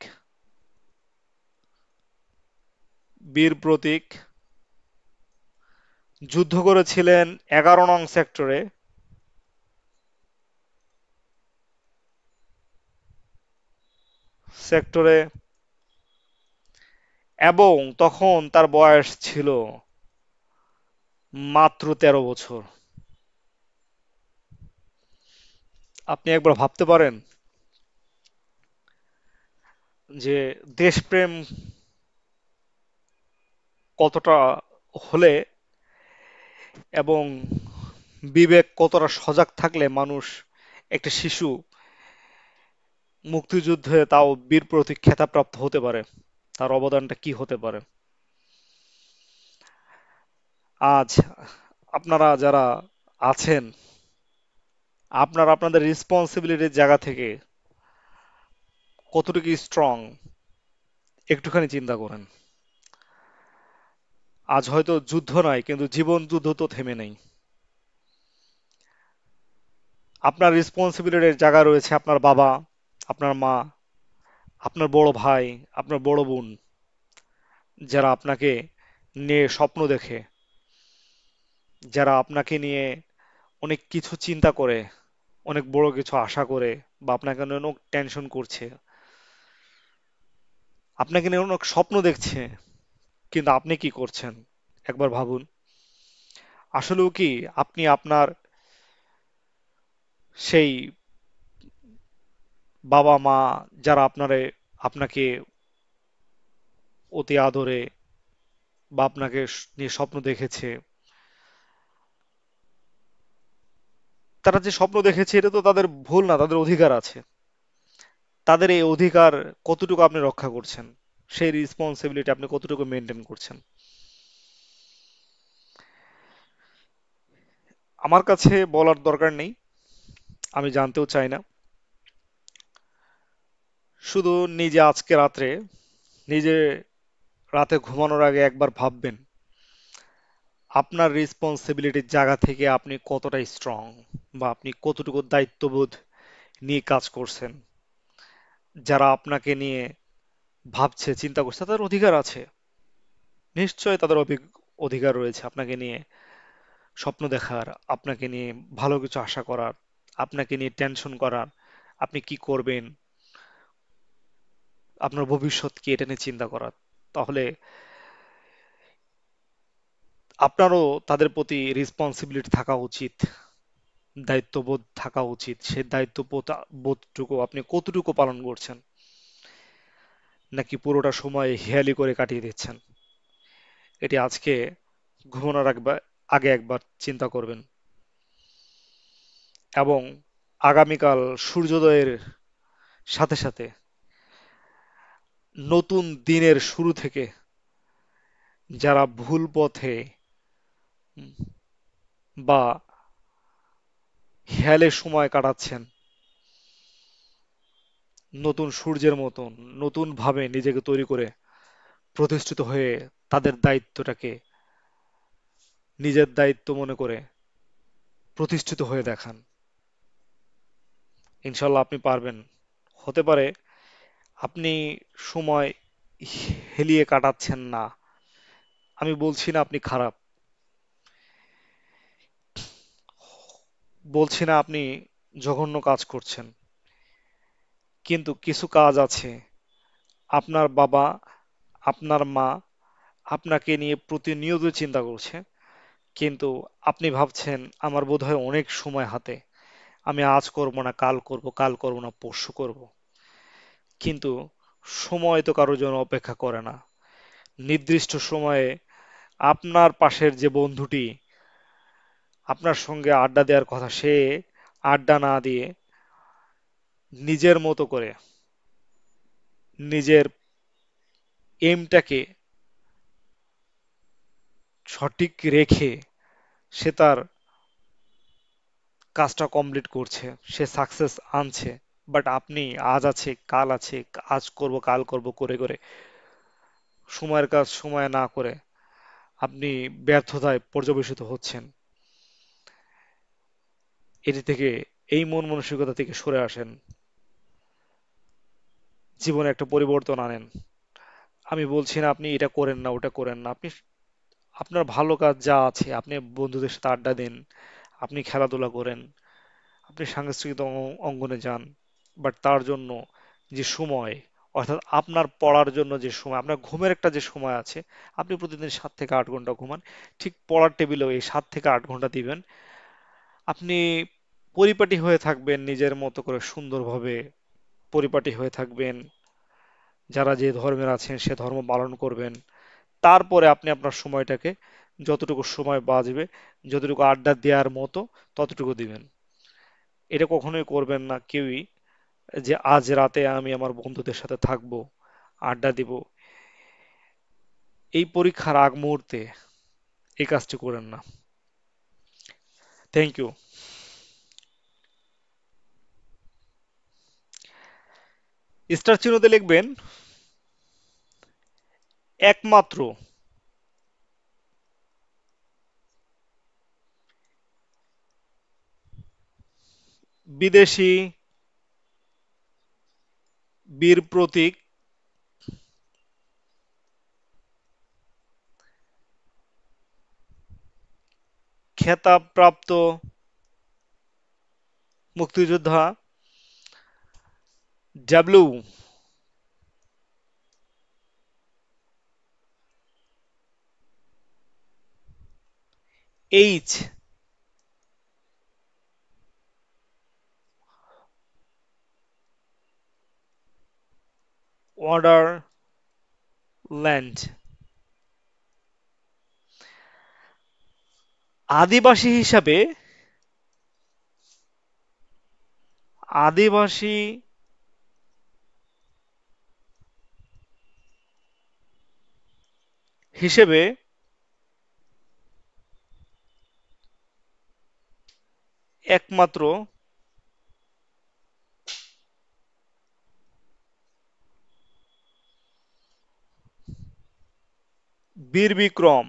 বীর প্রতীক। যুদ্ধ করেছিলেন 11 নং সেক্টরে এবং তখন তার বয়স ছিল মাত্র 13 বছর। আপনি একবার ভাবতে পারেন যে দেশপ্রেম কতটা হলে এবং বিবেক কতটা সজাগ থাকলে মানুষ, একটা শিশু মুক্তিযুদ্ধে তাও বীর প্রতীক খেতাবপ্রাপ্ত হতে পারে, তার অবদানটা কি হতে পারে। আজ আপনারা যারা আছেন, আপনারা আপনাদের রেসপন্সিবিলিটির জায়গা থেকে কতটুকু স্ট্রং একটুখানি চিন্তা করেন। আজ হয়তো যুদ্ধ নয়, কিন্তু জীবন যুদ্ধ তো থেমে নেই। আপনার রেসপন্সিবিলিটির জায়গা রয়েছে আপনার বাবা, আপনার মা, আপনার বড় ভাই, আপনার বড় বোন, যারা আপনাকে নিয়ে স্বপ্ন দেখে, যারা আপনাকে নিয়ে অনেক কিছু চিন্তা করে, অনেক বড় কিছু আশা করে, বা আপনাকে নিয়ে অনেক টেনশন করছে, আপনাকে নিয়ে অনেক স্বপ্ন দেখছে, কিন্তু আপনি কি করছেন একবার ভাবুন। আসলেও কি আপনি আপনার সেই বাবা মা, যারা আপনাকে অতি আদরে বা আপনাকে নিয়ে স্বপ্ন দেখেছে, তারা যে স্বপ্ন দেখেছে এটা তো তাদের ভুল না, তাদের অধিকার আছে। তাদের এই অধিকার কতটুকু আপনি রক্ষা করছেন সেই রেসপন্সিবিলিটি আপনি কতটুকু মেনটেন করছেন? আমার কাছে বলার দরকার নেই, আমি জানতেও চাই না। শুধু নিজে আজকে রাত্রে, নিজে রাতে ঘুমানোর আগে একবার ভাববেন আপনার রেসপন্সিবিলিটির জায়গা থেকে আপনি কতটা স্ট্রং, বা আপনি কতটুকু দায়িত্ববোধ নিয়ে কাজ করছেন। যারা আপনাকে নিয়ে ভাবছে, চিন্তা করছে, তাদের অধিকার আছে, নিশ্চয়ই তাদের অধিকার রয়েছে আপনাকে নিয়ে স্বপ্ন দেখার, আপনাকে নিয়ে ভালো কিছু আশা করার, আপনাকে নিয়ে টেনশন করার, আপনি কি করবেন, আপনার ভবিষ্যৎ কি, এটা নিয়ে চিন্তা করার। তাহলে আপনারও তাদের প্রতি রেসপন্সিবিলিটি থাকা উচিত, দায়িত্ববোধ থাকা উচিত। সেই বোধটুকু আপনি কতটুকু পালন করছেন, নাকি পুরোটা সময় হেয়ালি করে কাটিয়ে দিচ্ছেন? এটি আজকে ঘুমানোর আগে একবার চিন্তা করবেন, এবং আগামীকাল সূর্যোদয়ের সাথে সাথে নতুন দিনের শুরু থেকে যারা ভুল পথে বা হেয়ালে সময় কাটাচ্ছেন, নতুন সূর্যের মতন নতুন ভাবে নিজেকে তৈরি করে প্রতিষ্ঠিত হয়ে তাদের দায়িত্বটাকে নিজের দায়িত্ব মনে করে প্রতিষ্ঠিত হয়ে দেখান। ইনশাল্লাহ আপনি পারবেন। হতে পারে আপনি সময় হেলিয়ে কাটাচ্ছেন না, আমি বলছি না আপনি খারাপ, বলছি না আপনি জঘন্য কাজ করছেন, কিন্তু কিছু কাজ আছে, আপনার বাবা, আপনার মা আপনাকে নিয়ে প্রতিনিয়ত চিন্তা করছে, কিন্তু আপনি ভাবছেন আমার বোধহয় অনেক সময় হাতে, আমি আজ করব না কাল করব, কাল করব না পরশু করব। কিন্তু সময় তো কারোর জন্য অপেক্ষা করে না। নির্দিষ্ট সময়ে আপনার পাশের যে বন্ধুটি আপনার সঙ্গে আড্ডা দেওয়ার কথা, সে আড্ডা না দিয়ে নিজের মতো করে নিজের এমটাকে সঠিক রেখে সে তার কাজটা কমপ্লিট করছে, সে সাকসেস আনছে। বাট আপনি আজ আছে, আজ করব কাল করব করে করে সময়ের কাজ সময়ে না করে আপনি ব্যর্থতায় পর্যবেসিত হচ্ছেন। এটি থেকে, এই মন মানসিকতা থেকে সরে আসেন, জীবনে একটা পরিবর্তন আনেন। আমি বলছি না আপনি এটা করেন না ওটা করেন না, আপনি আপনার ভালো কাজ যা আছে, আপনি বন্ধুদের সাথে আড্ডা দেন, আপনি খেলাধুলা করেন, আপনি সাংস্কৃতিক অঙ্গনে যান। বাট তার জন্য যে সময়, অর্থাৎ আপনার পড়ার জন্য যে সময়, আপনার ঘুমের একটা যে সময় আছে, আপনি প্রতিদিন 7 থেকে 8 ঘন্টা ঘুমান, ঠিক পড়ার টেবিলেও এই 7 থেকে 8 ঘন্টা দিবেন। আপনি পরিপাটি হয়ে থাকবেন, নিজের মতো করে সুন্দরভাবে পরিপাটি হয়ে থাকবেন, যারা যে ধর্মের আছেন সে ধর্ম পালন করবেন। তারপরে আপনি আপনার সময়টাকে যতটুকু সময় বাঁচবে, যতটুকু আড্ডা দেওয়ার মতো ততটুকু দিবেন। এটা কখনোই করবেন না কেউই, যে আজ রাতে আমি আমার বন্ধুদের সাথে থাকবো, আড্ডা দিব, এই পরীক্ষার আগ মুহূর্তে এই কাজটি করেন না। Thank you. স্টার চিহ্নতে লিখবেন একমাত্র বিদেশি বীর প্রতীক খেতাবপ্রাপ্ত মুক্তিযোদ্ধা ডাব্লিউ এইচ ওয়ান্ডারল্যান্ড আদিবাসী হিসাবে, আদিবাসী হিসেবে একমাত্র বীর বিক্রম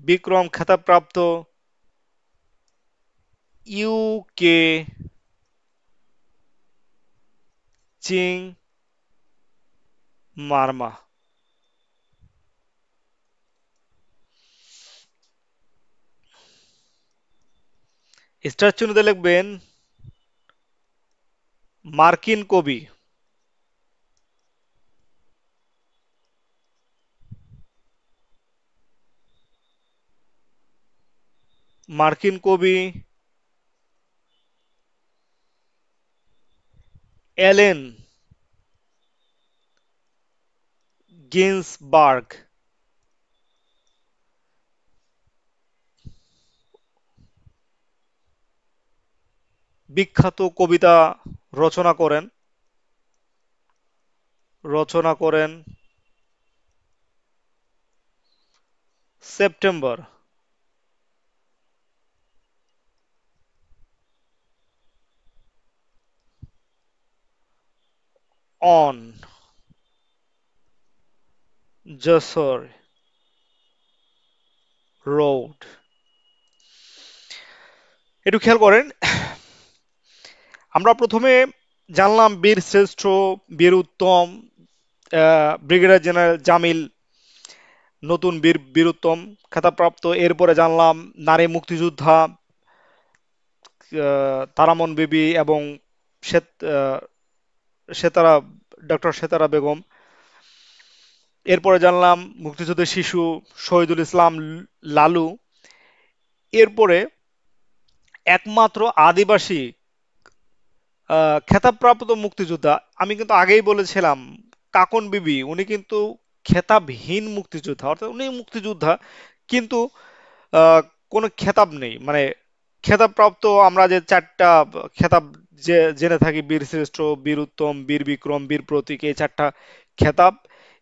বিক্রম খেতাবপ্রাপ্ত ইউকে চিং মার্মা। স্টার চিহ্ন দিয়ে লিখবেন মার্কিন কবি, মার্কিন কবি অ্যালেন গিন্সবার্গ বিখ্যাত কবিতা রচনা করেন রচনা করেন সেপ্টেম্বর অন যশোর রোড। একটু খেয়াল করেন, আমরা প্রথমে জানলাম বীর শ্রেষ্ঠ, বীর উত্তম, ব্রিগেডিয়ার জেনারেল জামিল নতুন বীর বীরুত্তম খেতাবপ্রাপ্ত। এরপরে জানলাম নারী মুক্তিযোদ্ধা তারামন বিবি এবং শ্বেত সেতারা, ডক্টর সেতারা বেগম। এরপরে জানলাম মুক্তিযুদ্ধের শিশু শহীদুল ইসলাম লালু। এরপরে একমাত্র আদিবাসী খেতাবপ্রাপ্ত মুক্তিযোদ্ধা, আমি কিন্তু আগেই বলেছিলাম কাকন বিবি, উনি কিন্তু খেতাবহীন মুক্তিযোদ্ধা, অর্থাৎ উনি মুক্তিযোদ্ধা কিন্তু আহ, কোনো খেতাব নেই। মানে খেতাবপ্রাপ্ত আমরা যে চারটা খেতাব যে জেনে থাকি, বীর শ্রেষ্ঠ, বীর উত্তম, বীর বিক্রম, বীর প্রতীক, এই চারটা খেতাব,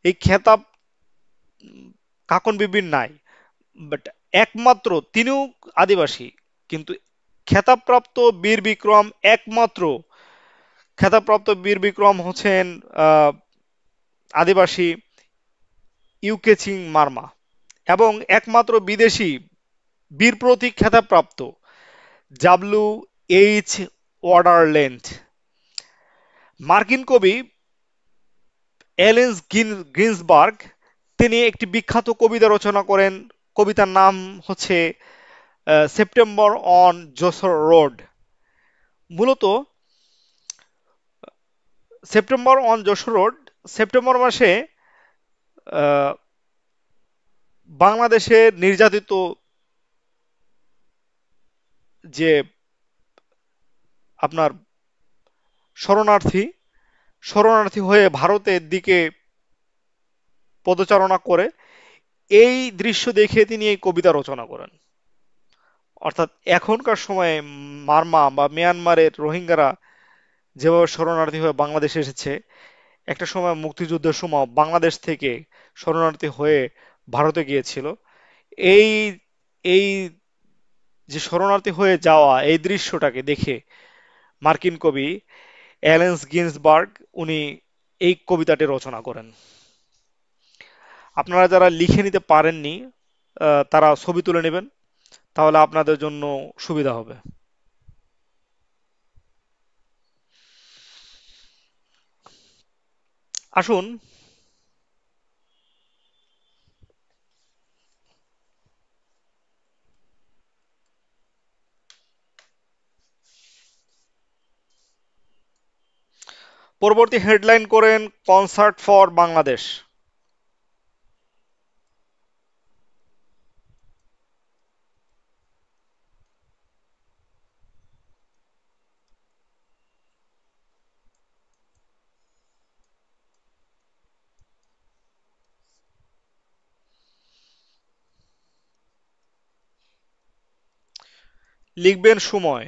এই খেতাব কাকন বিবির নাই। বাট একমাত্র তিনিও আদিবাসী, কিন্তু খেতাবপ্রাপ্ত বীর বিক্রম, একমাত্র খেতাবপ্রাপ্ত বীর বিক্রম হচ্ছেন আহ, আদিবাসী ইউকেচিং মার্মা, এবং একমাত্র বিদেশি বীর প্রতীক খেতাবপ্রাপ্ত ডাব্লিউ এইচ ওয়ার্ডারল্যান্ড। মার্কিন কবি এলেন গ্রিন্সবার্গ, তিনি একটি বিখ্যাত কবিতা রচনা করেন। কবিতার নাম হচ্ছে সেপ্টেম্বর অন যশোর রোড। মূলত September on Jessore road September মাসে আহ, বাংলাদেশের নির্যাতিত যে আপনার শরণার্থী শরণার্থী হয়ে ভারতের দিকে পদচারণা করে, এই দৃশ্য দেখে তিনি এই কবিতা রচনা করেন। অর্থাৎ এখনকার সময়ে মারমা বা মিয়ানমারের রোহিঙ্গারা যেভাবে শরণার্থী হয়ে বাংলাদেশে এসেছে, একটা সময় মুক্তিযুদ্ধের সময় বাংলাদেশ থেকে শরণার্থী হয়ে ভারতে গিয়েছিল। এই এই যে শরণার্থী হয়ে যাওয়া এই দৃশ্যটাকে দেখে মার্কিন কবি অ্যালেন গিন্সবার্গ উনি এই কবিতাটি রচনা করেন। আপনারা যারা লিখে নিতে পারেননি তারা ছবি তুলে নেবেন, তাহলে আপনাদের জন্য সুবিধা হবে। আসুন পরবর্তী হেডলাইন করেন কনসার্ট ফর বাংলাদেশ। লিখবেন সময়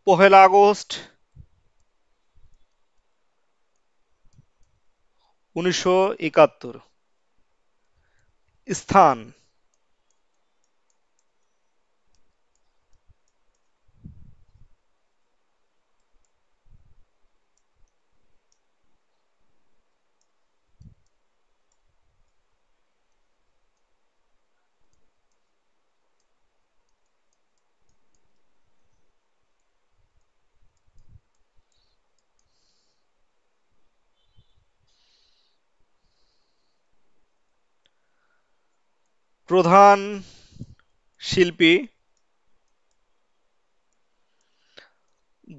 1 আগস্ট 1971। স্থান। প্রধান শিল্পী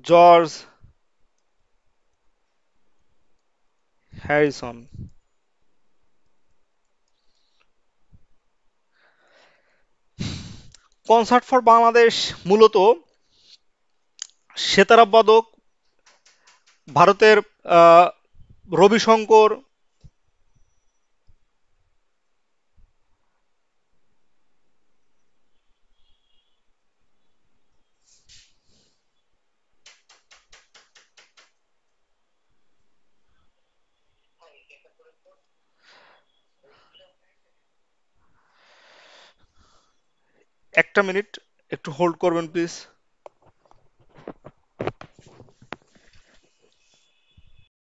George Harrison. Concert for Bangladesh মূলত সেতারাবাদক ভারতের আহ, রবিশঙ্কর। একটা মিনিট, একটু হোল্ড করবেন প্লিজ।